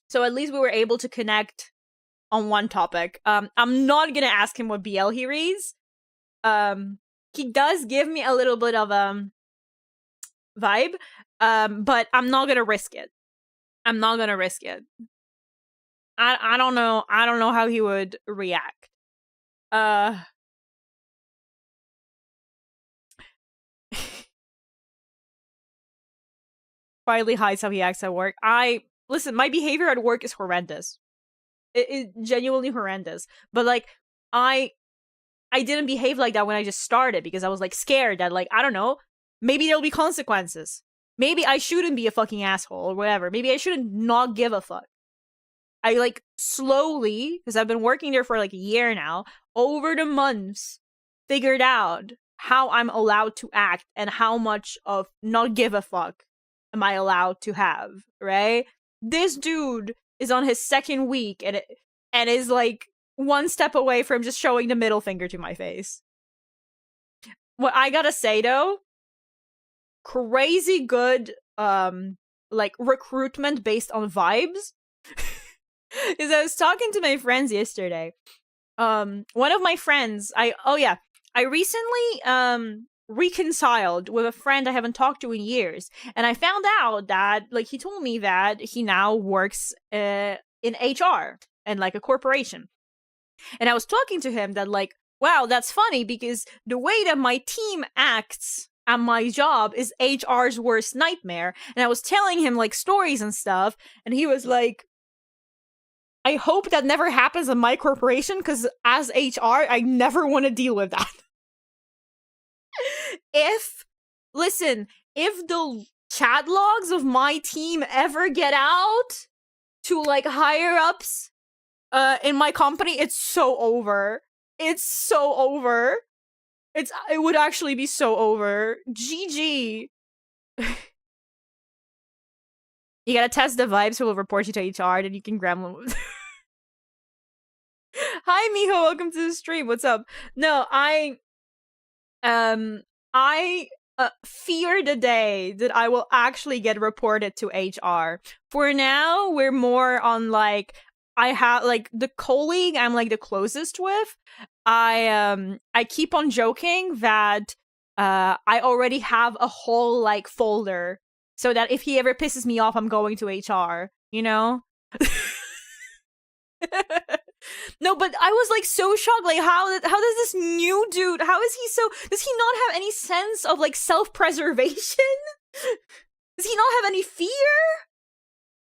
So at least we were able to connect on one topic. I'm not gonna ask him what BL he reads. He does give me a little bit of vibe, but I'm not gonna risk it. I don't know how he would react. finally hides how he acts at work. Listen, my behavior at work is horrendous. It genuinely horrendous. But like, I didn't behave like that when I just started because I was like scared that like, I don't know, maybe there'll be consequences. Maybe I shouldn't be a fucking asshole or whatever. Maybe I shouldn't not give a fuck. I like slowly, because I've been working there for like a year now, over the months, figured out how I'm allowed to act and how much of not give a fuck am I allowed to have, right? This dude is on his second week and is like one step away from just showing the middle finger to my face. What I gotta say though, crazy good like recruitment based on vibes. Because I was talking to my friends yesterday. One of my friends, I recently reconciled with a friend I haven't talked to in years, and I found out that like he told me that he now works in HR and like a corporation. And I was talking to him that like, wow, that's funny because the way that my team acts at my job is HR's worst nightmare. And I was telling him like stories and stuff, and he was like, I hope that never happens in my corporation because as HR, I never want to deal with that. If the chat logs of my team ever get out to like higher ups in my company, it's so over. It's so over. It would actually be so over. GG. You gotta test the vibes who will report you to HR, then you can gremlin. Hi, Miho. Welcome to the stream. What's up? No, I fear the day that I will actually get reported to HR. For now, we're more on like I have like the colleague I'm like the closest with. I keep on joking that I already have a whole like folder so that if he ever pisses me off, I'm going to HR, you know? No, but I was like so shocked. Like, how does this new dude? How is he so? Does he not have any sense of like self-preservation? Does he not have any fear?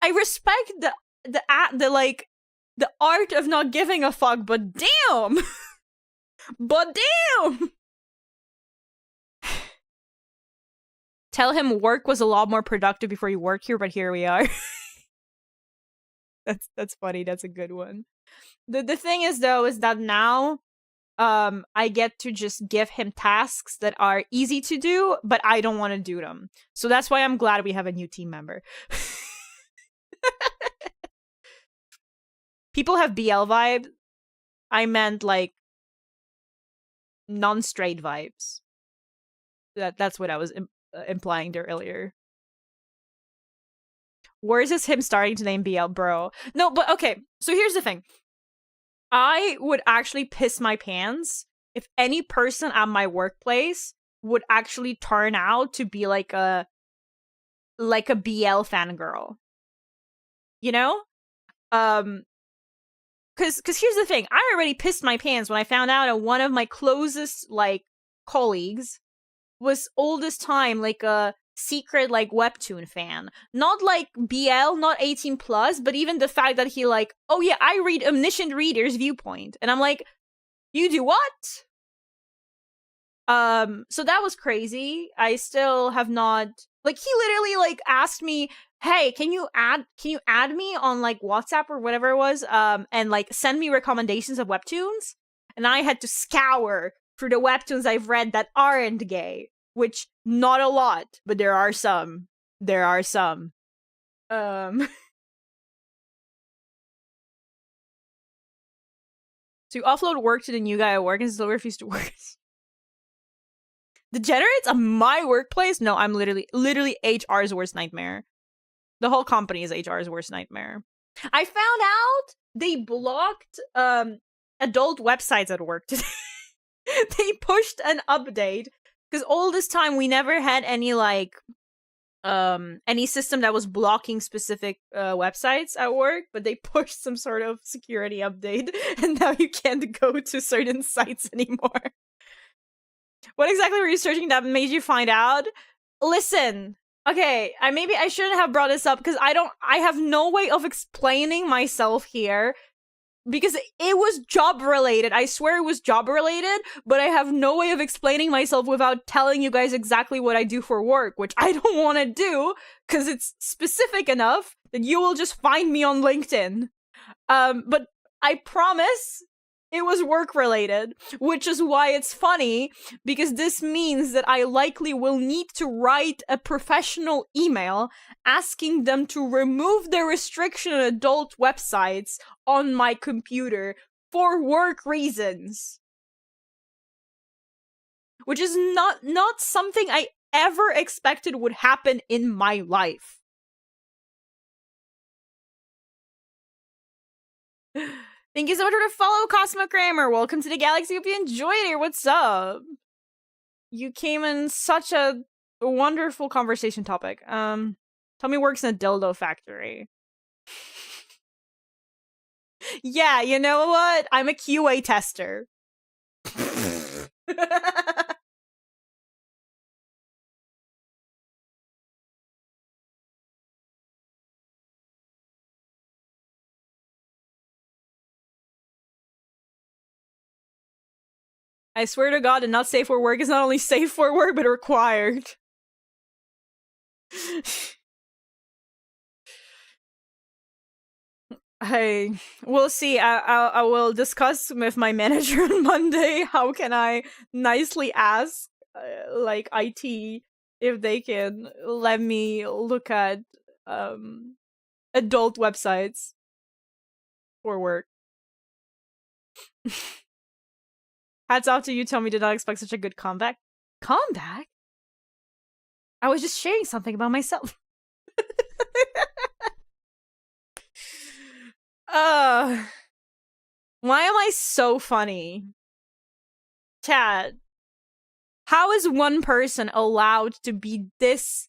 I respect the like the art of not giving a fuck, but damn, but damn. Tell him work was a lot more productive before you work here, but here we are. That's funny. That's a good one. The thing is though is that now I get to just give him tasks that are easy to do, but I don't want to do them. So that's why I'm glad we have a new team member. People have BL vibe. I meant like non-straight vibes. That's what I was implying there earlier. Worse is him starting to name BL, bro. No, but okay. So here's the thing. I would actually piss my pants if any person at my workplace would actually turn out to be like a BL fangirl. You know? Cause here's the thing. I already pissed my pants when I found out that one of my closest like colleagues was oldest time like a secret like webtoon fan. Not like BL, not 18 plus, but even the fact that he like, oh yeah, I read Omniscient Reader's Viewpoint. And I'm like, you do what? So that was crazy. I still have not like he literally like asked me, hey, can you add me on like WhatsApp or whatever it was, and like send me recommendations of webtoons? And I had to scour through the webtoons I've read that aren't gay. Which, not a lot, but there are some. There are some. So you offload work to the new guy at work and still refuse to work. Degenerates at my workplace? No, I'm literally HR's worst nightmare. The whole company is HR's worst nightmare. I found out they blocked adult websites at work today. They pushed an update. Because all this time we never had any like any system that was blocking specific websites at work, but they pushed some sort of security update and now you can't go to certain sites anymore. What exactly were you searching that made you find out? Listen, Okay, maybe I shouldn't have brought this up because I have no way of explaining myself here because it was job related. I swear it was job related, but I have no way of explaining myself without telling you guys exactly what I do for work, which I don't want to do because it's specific enough that you will just find me on LinkedIn. But I promise it was work related, which is why it's funny, because this means that I likely will need to write a professional email asking them to remove the restriction on adult websites on my computer for work reasons. Which is not something I ever expected would happen in my life. Thank you so much for the follow, Cosmo Kramer. Welcome to the galaxy. Hope you enjoyed it. What's up? You came in such a wonderful conversation topic. Tommy works in a dildo factory. Yeah, you know what? I'm a QA tester. I swear to God, and not safe for work is not only safe for work, but required. Hey, we'll see. I will discuss with my manager on Monday. How can I nicely ask, like IT, if they can let me look at adult websites for work. Hats off to you, Tommy. Did not expect such a good comeback. Comeback? I was just sharing something about myself. Why am I so funny? Chat. How is one person allowed to be this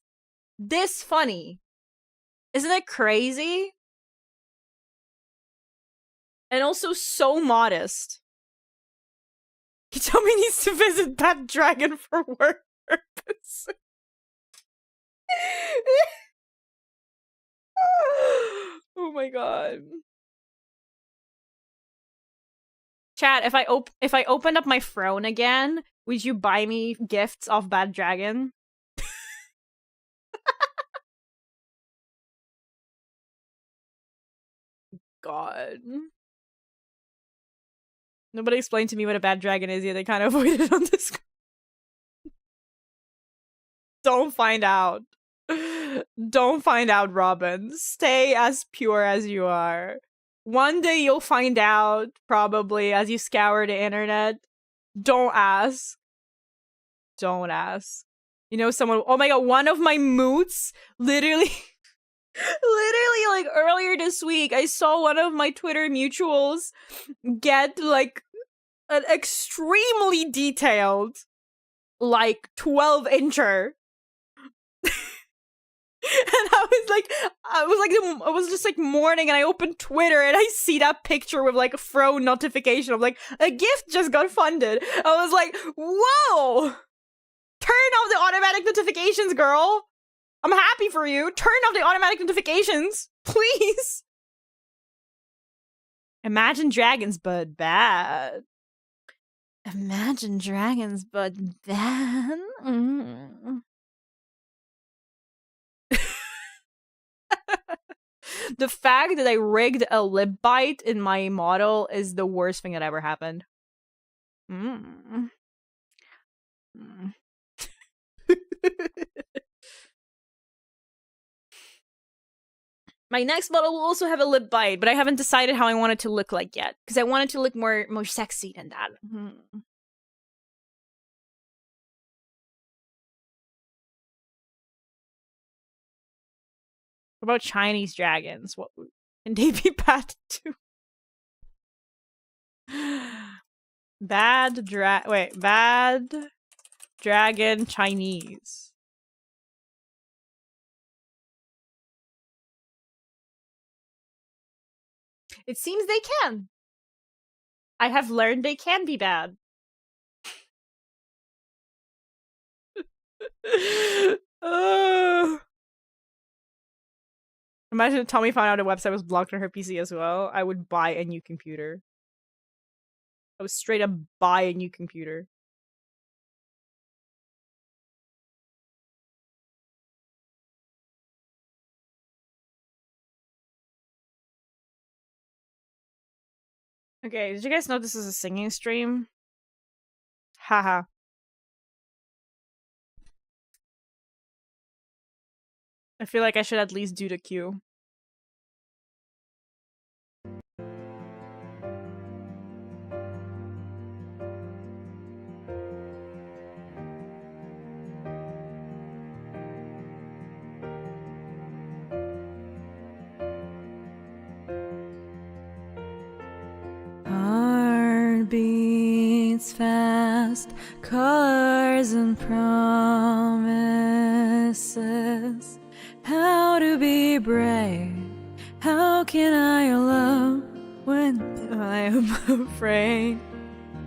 funny? Isn't it crazy? And also so modest. Hitomi needs to visit that dragon for work purpose. Oh my god. Chat, if I opened up my phone again, would you buy me gifts off Bad Dragon? God. Nobody explained to me what a bad dragon is yet. They kind of avoided on this. Don't find out. Don't find out, Robin. Stay as pure as you are. One day you'll find out, probably, as you scour the internet. Don't ask. Don't ask. You know, someone— oh my god, one of my moots literally like earlier this week, I saw one of my Twitter mutuals get like an extremely detailed, like 12-incher. And I was just like morning, and I opened Twitter and I see that picture with like a throw notification of like a gift just got funded. I was like, whoa! Turn off the automatic notifications, girl. I'm happy for you. Turn off the automatic notifications, please. Imagine Dragons, but bad. Imagine Dragons, but bad. The fact that I rigged a lip bite in my model is the worst thing that ever happened. My next model will also have a lip bite, but I haven't decided how I want it to look like yet, because I want it to look more sexy than that. What about Chinese dragons? What can they be bad too? Bad dragon Chinese. It seems they can. I have learned they can be bad. Imagine if Tommy found out a website was blocked on her PC as well. I would buy a new computer. I would straight up buy a new computer. Okay, did you guys know this is a singing stream? Haha. I feel like I should at least do the cue. Heart beats fast, colors and promises. How to be brave? How can I love when I am afraid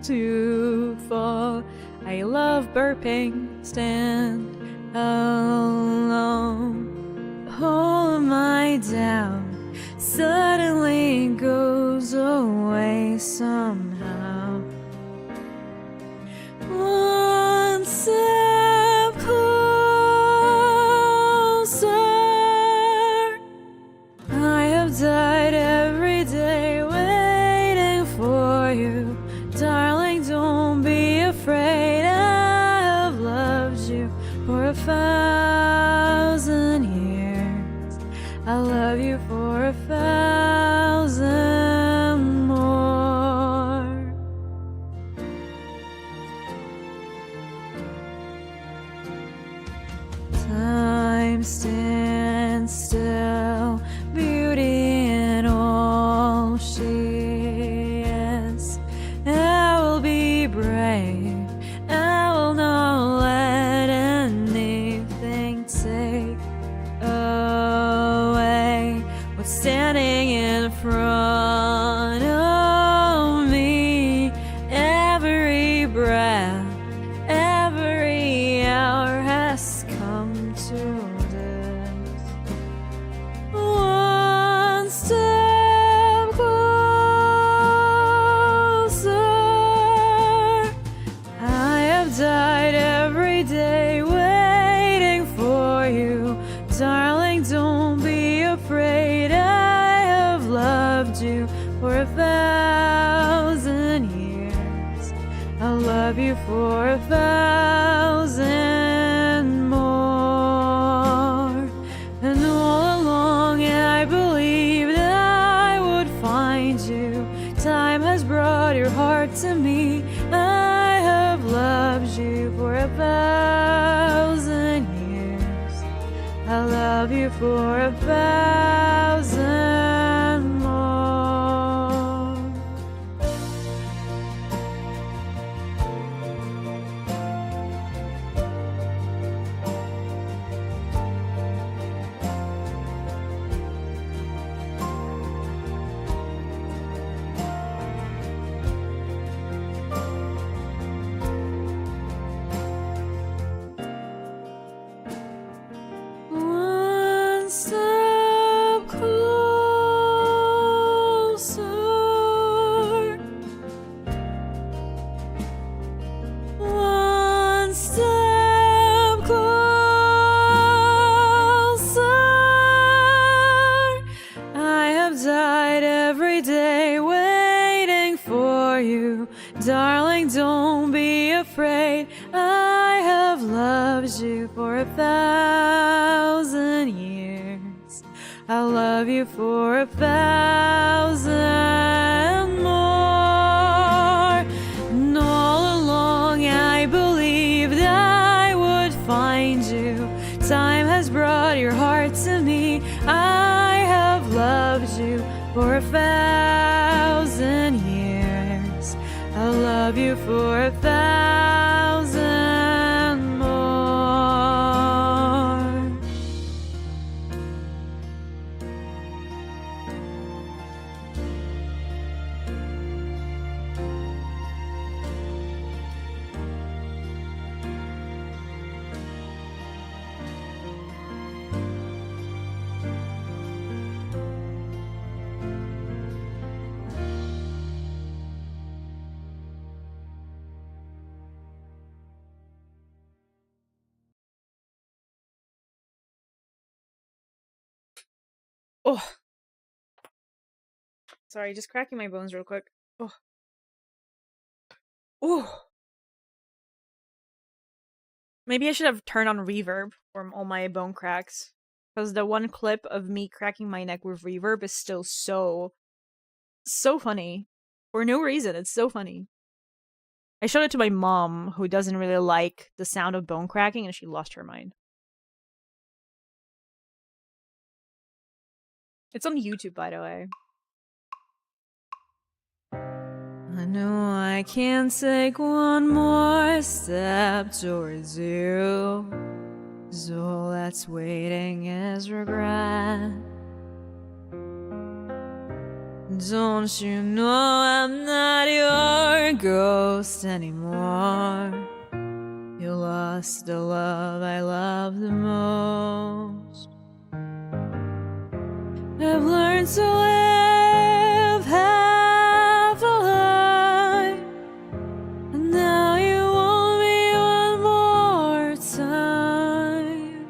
to fall? I love burping, stand alone. All of my doubt suddenly goes away somehow. One step closer. I have died every day waiting for you. Darling, don't be afraid. I have loved you for 1,000 years. I love you for 1,000 more. Time stands still, beauty in all she is. I will be brave, I will not let anything take away what's standing in front of me. Every breath, every hour has come to this. One step closer. I have died every day waiting for you. Darling, don't be afraid. I have loved you for 1,000 years. I'll love you for 1,000 more. And all along I believed I would find you. Time has brought your heart to me. I have loved you for 1,000 years. I love you for 1,000 more. One step closer. One step closer. I have died every day waiting for you. Darling, don't be afraid. I have loved you for 1,000 years. I'll love you for 1,000 more. And all along I believed I would find you. Time has brought your heart to me. I have loved you for 1,000 years. I'll love you for 1,000 more. Oh. Sorry, just cracking my bones real quick. Oh. Oh. Maybe I should have turned on reverb for all my bone cracks. Because the one clip of me cracking my neck with reverb is still so funny. For no reason, it's so funny. I showed it to my mom, who doesn't really like the sound of bone cracking, and she lost her mind. It's on YouTube, by the way. I know I can't take one more step towards you, so all that's waiting is regret. Don't you know I'm not your ghost anymore? You lost the love I love the most. I've learned to live half a life, and now you want me one more time.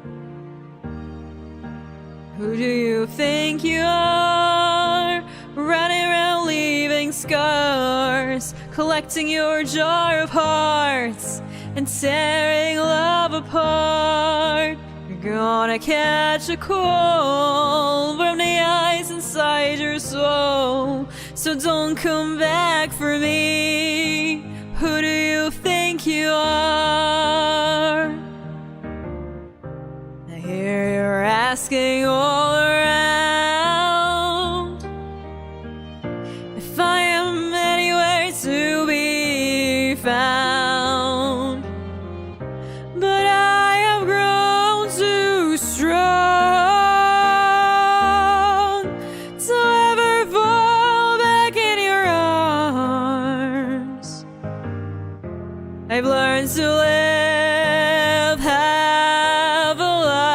Who do you think you are? Running around leaving scars, collecting your jar of hearts and tearing love apart. You're gonna catch a cold from the ice inside your soul, so don't come back for me. Who do you think you are? I hear you're asking all around if I am anywhere to be found, but I have grown too strong to ever fall back in your arms. I've learned to live half alive,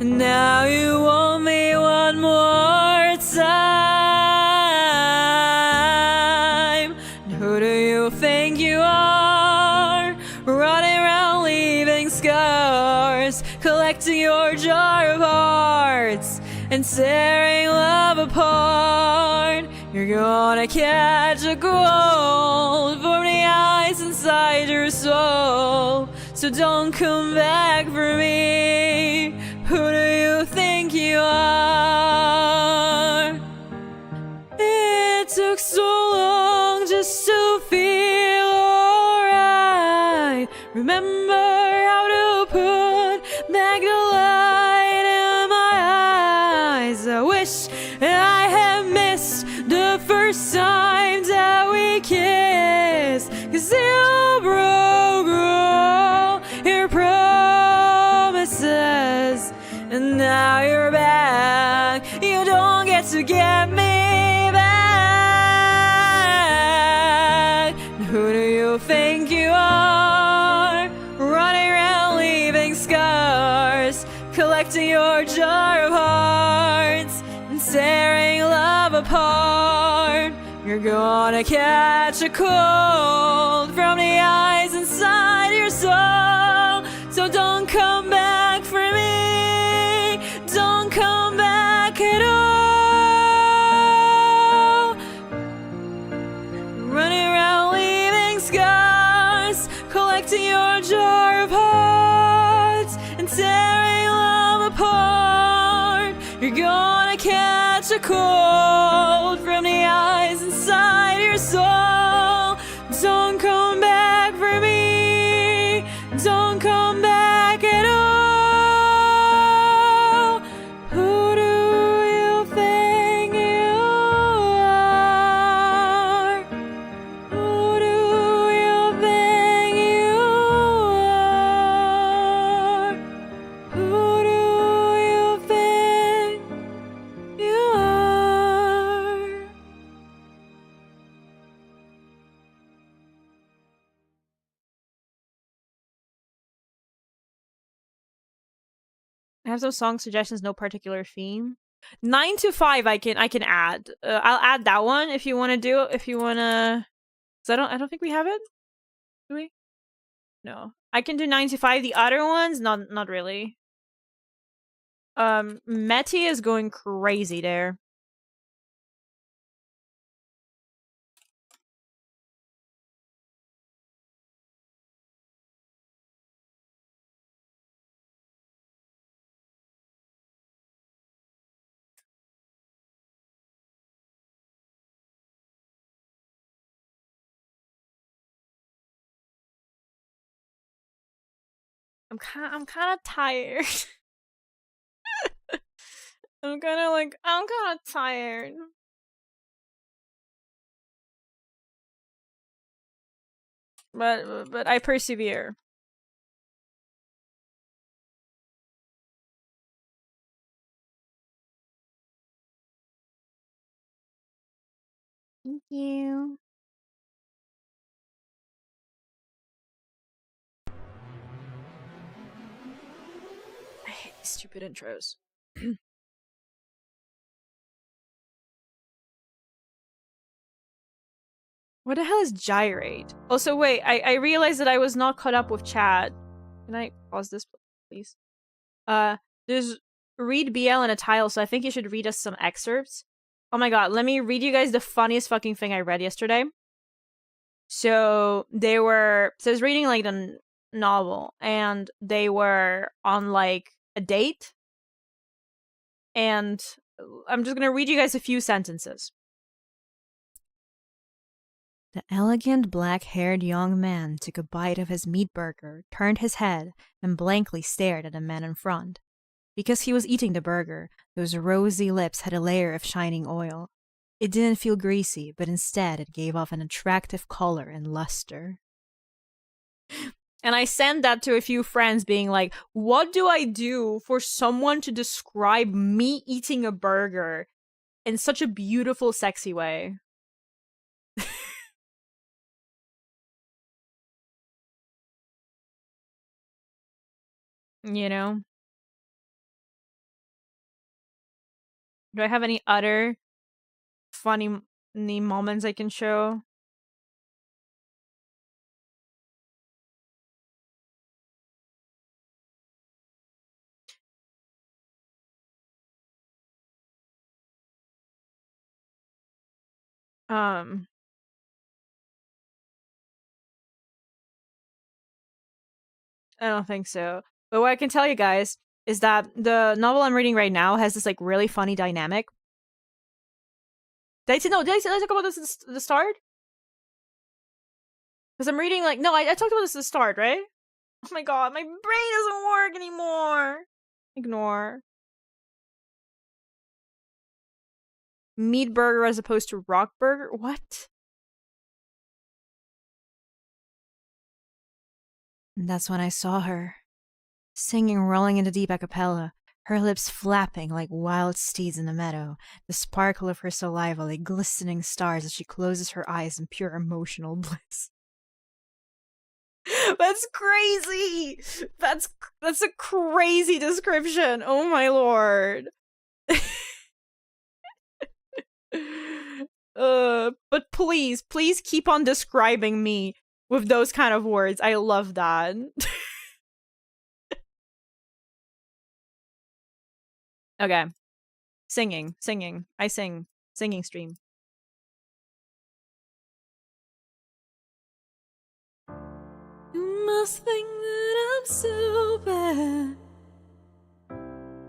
and now you want me one more time. And who do you think you are? Running around leaving scars, collecting your jar of hearts and tearing love apart. You're gonna catch a cold from the ice inside your soul, so don't come back for me. Who do you think you are? It took so long just to feel alright. Remember how to put back the light in my eyes. I wish I had missed the first time that we kissed, 'cause you broke all your promises, and now you're back. You don't get to get me back. Who do you think you are? Running around leaving scars, collecting your jar of hearts and tearing love apart. You're gonna catch a cold from the ice inside your soul, so don't come back for me. Don't come back at all. Running around leaving scars, collecting your jar of hearts and tearing love apart. You're gonna catch a cold from the ice inside your soul. Don't come back for me. Don't come back at all. Who do you think you are? Who do you think you are? Who do you think you are? I have some song suggestions, no particular theme. 9 to 5 I can add. I'll add that one if you want to do it. If you want to, I don't think we have it. Do we? No. I can do 9 to 5. The other ones not really. Meti is going crazy there. I'm kind of tired. I'm kind of tired. But I persevere. Thank you. I hate these stupid intros. What the hell is gyrate? Also, wait, I realized that I was not caught up with chat. Can I pause this, please? There's read BL in a title, so I think you should read us some excerpts. Oh my god, let me read you guys the funniest fucking thing I read yesterday. So I was reading like the novel, and they were on like a date, and I'm just gonna read you guys a few sentences. The elegant black-haired young man took a bite of his meat burger, turned his head, and blankly stared at the man in front. Because he was eating the burger, those rosy lips had a layer of shining oil. It didn't feel greasy, but instead it gave off an attractive color and luster. And I sent that to a few friends being like, what do I do for someone to describe me eating a burger in such a beautiful, sexy way? You know? Do I have any other funny moments I can show? I don't think so. But what I can tell you guys is that the novel I'm reading right now has this like really funny dynamic. Did I talk about this at the start? Because I'm reading like no, I talked about this at the start, right? Oh my god, my brain doesn't work anymore. Ignore. Meat burger as opposed to rock burger? What? And that's when I saw her. Singing rolling in the deep a cappella, her lips flapping like wild steeds in the meadow, the sparkle of her saliva like glistening stars as she closes her eyes in pure emotional bliss. That's crazy! That's a crazy description! Oh my lord. But please keep on describing me with those kind of words. I love that. Okay. Singing. I sing. Singing stream. You must think that I'm so bad.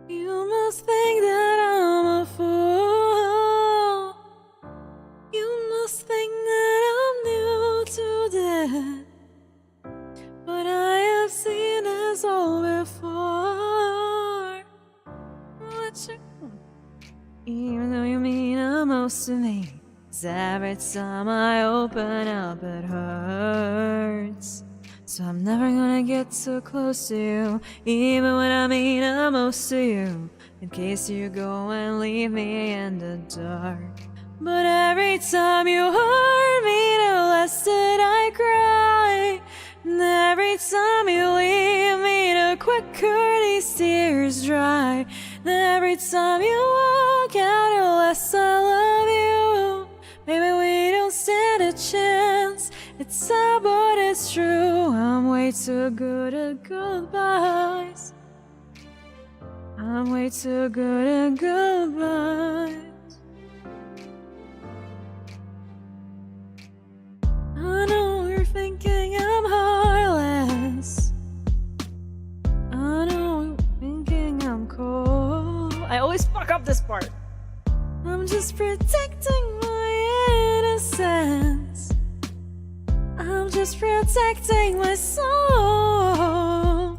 You must think that I'm a fool. You must think that I'm new to that. But I have seen this all before. Even though you mean the most to me, 'cause every time I open up it hurts. So I'm never gonna get too close to you, even when I mean the most to you, in case you go and leave me in the dark. But every time you hurt me, the less that I cry. And every time you leave me, the quicker these tears dry. And every time you walk out, the less I love you. Maybe we don't stand a chance. It's sad, but it's true. I'm way too good at goodbyes. I I'm way too good at goodbyes. I know you're thinking I'm heartless. I know you're thinking I'm cold. I always fuck up this part. I'm just protecting my innocence. I'm just protecting my soul.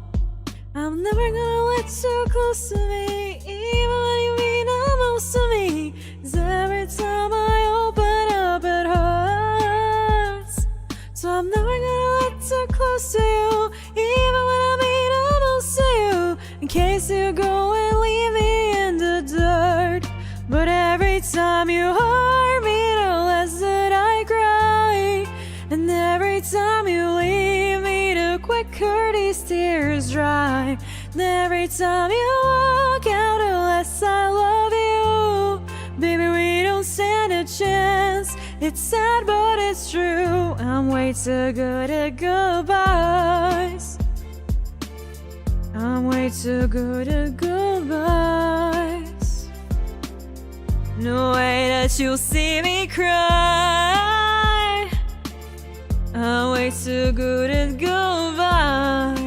I'm never gonna let you close to me, even when you mean the most to me. 'Cause every time I open up it hurts. So I'm never gonna let you close to you, even when I mean the most to you. In case you go and leave me in the dirt. But every time you hurt me, the less that I cry. And every time you leave me, the quicker these tears dry. And every time you walk out, the less I love you. Baby, we don't stand a chance. It's sad, but it's true. I'm way too good at goodbyes. I'm way too good at goodbyes. No way that you'll see me cry. I'm way too good at goodbyes.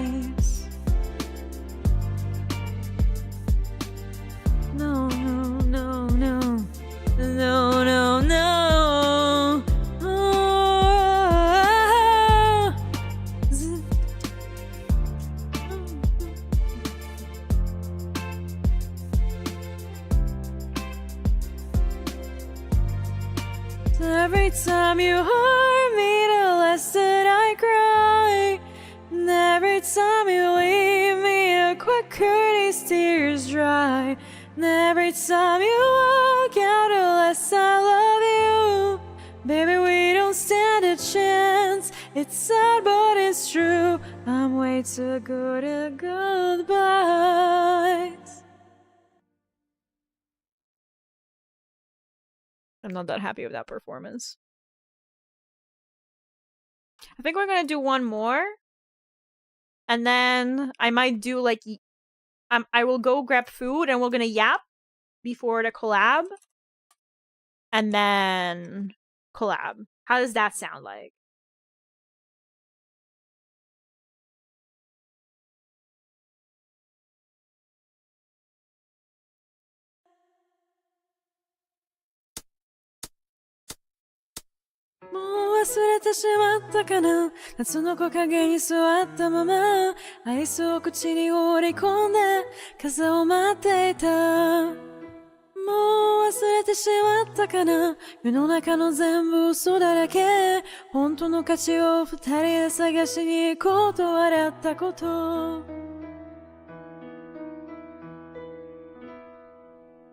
No, no, no, no. No, no, no. Oh. Every time you hurt me, the less that I cry. And every time you leave me, the quicker these tears dry. And every time you walk out, the less I love you. Baby, we don't stand a chance. It's sad, but it's true. I'm way too good at goodbyes. I'm not that happy with that performance. I think we're gonna do one more. And then I might do like... I will go grab food and we're gonna yap before the collab. And then collab. How does that sound like? Mo 忘れてしまったかな夏の木陰に座ったままアイスを口に放り込んで風を待っていたもう忘れてしまったかな世の中の全部嘘だらけ本当の価値を二人で探しに行こうと笑ったこと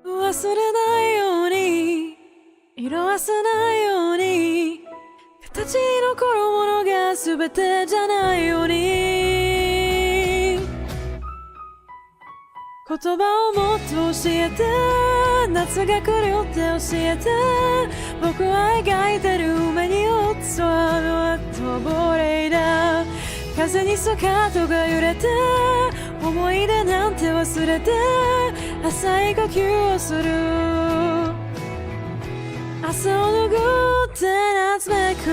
忘れないように色あせないように形に残るものが全てじゃないように言葉をもっと教えて夏が来るよって教えて僕は描いてる目に落ちそうあとボレイだ風にスカートが揺れて思い出なんて忘れて浅い呼吸をする朝を拭って夏めく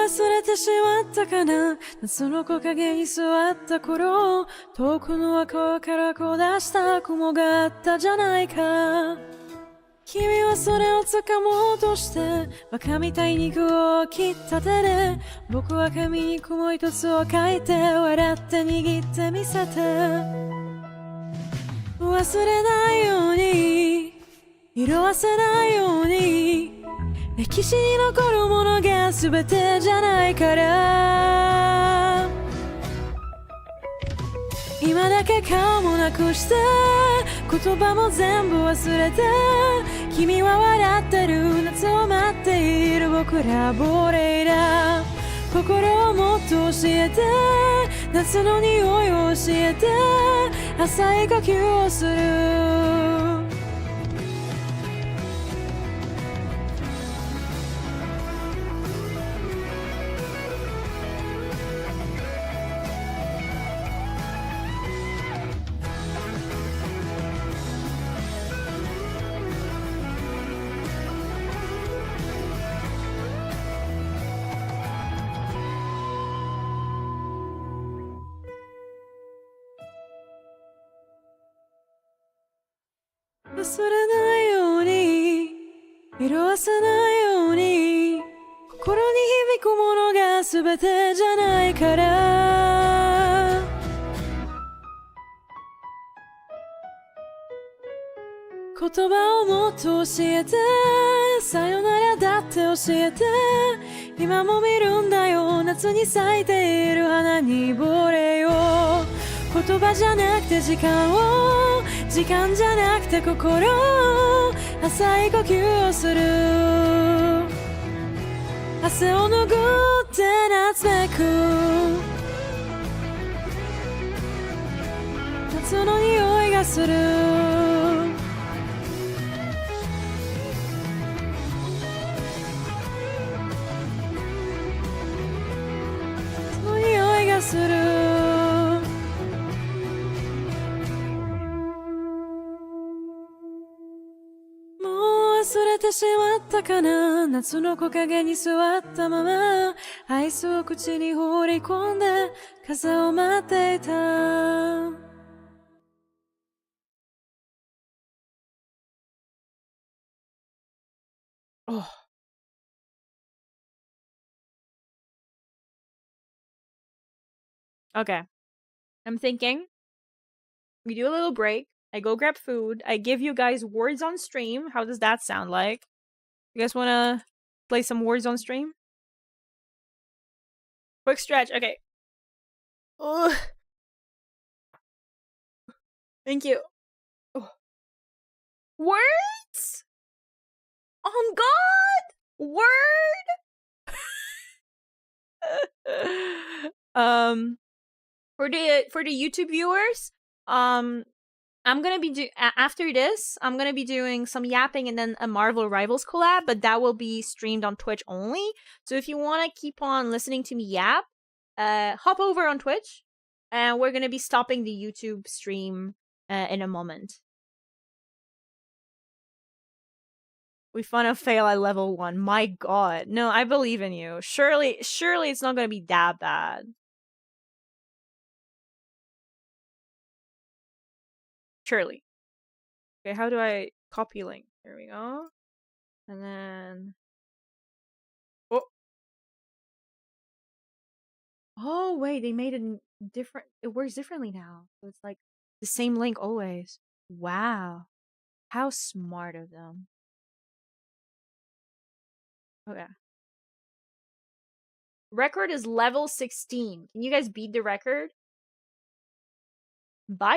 忘れてしまったかな夏の木陰に座った頃遠くの川からこう出した雲があったじゃないか君はそれを掴もうとしてバカみたいに肉を切った手で僕は紙に雲一つを書いて笑って握ってみせて忘れないように色あせないように歴史に残るものが全てじゃないから今だけ顔もなくして言葉も全部忘れて君は笑ってる夏を待っている僕らボレイだ心をもっと教えて夏の匂いを教えて浅い呼吸をする忘れないように色あせないように心に響くものが全てじゃないから言葉をもっと教えてさよならだって教えて今も見るんだよ夏に咲いている花にぼれよ言葉じゃなくて時間を時間じゃなくて心浅い呼吸をする汗を拭って夏めく夏の匂いがする夏の匂いがする忘れてしまったかな夏の木陰に座ったままアイスを口に放り込んで風を待っていたOh. Okay. I'm thinking we do a little break. I go grab food. I give you guys words on stream. How does that sound like? You guys want to play some words on stream? Quick stretch. Okay. Ugh. Thank you. Ugh. Words? On God? Word? For the YouTube viewers, I'm gonna be after this. I'm gonna be doing some yapping and then a Marvel Rivals collab, but that will be streamed on Twitch only. So if you want to keep on listening to me yap, hop over on Twitch, and we're gonna be stopping the YouTube stream in a moment. We found fail at level 1. My God, no, I believe in you. Surely it's not gonna be that bad. Surely. Okay, how do I copy link? There we go. And then... Oh! Oh, wait, they made it different. It works differently now. So it's like the same link always. Wow. How smart of them. Okay. Record is level 16. Can you guys beat the record? Bye.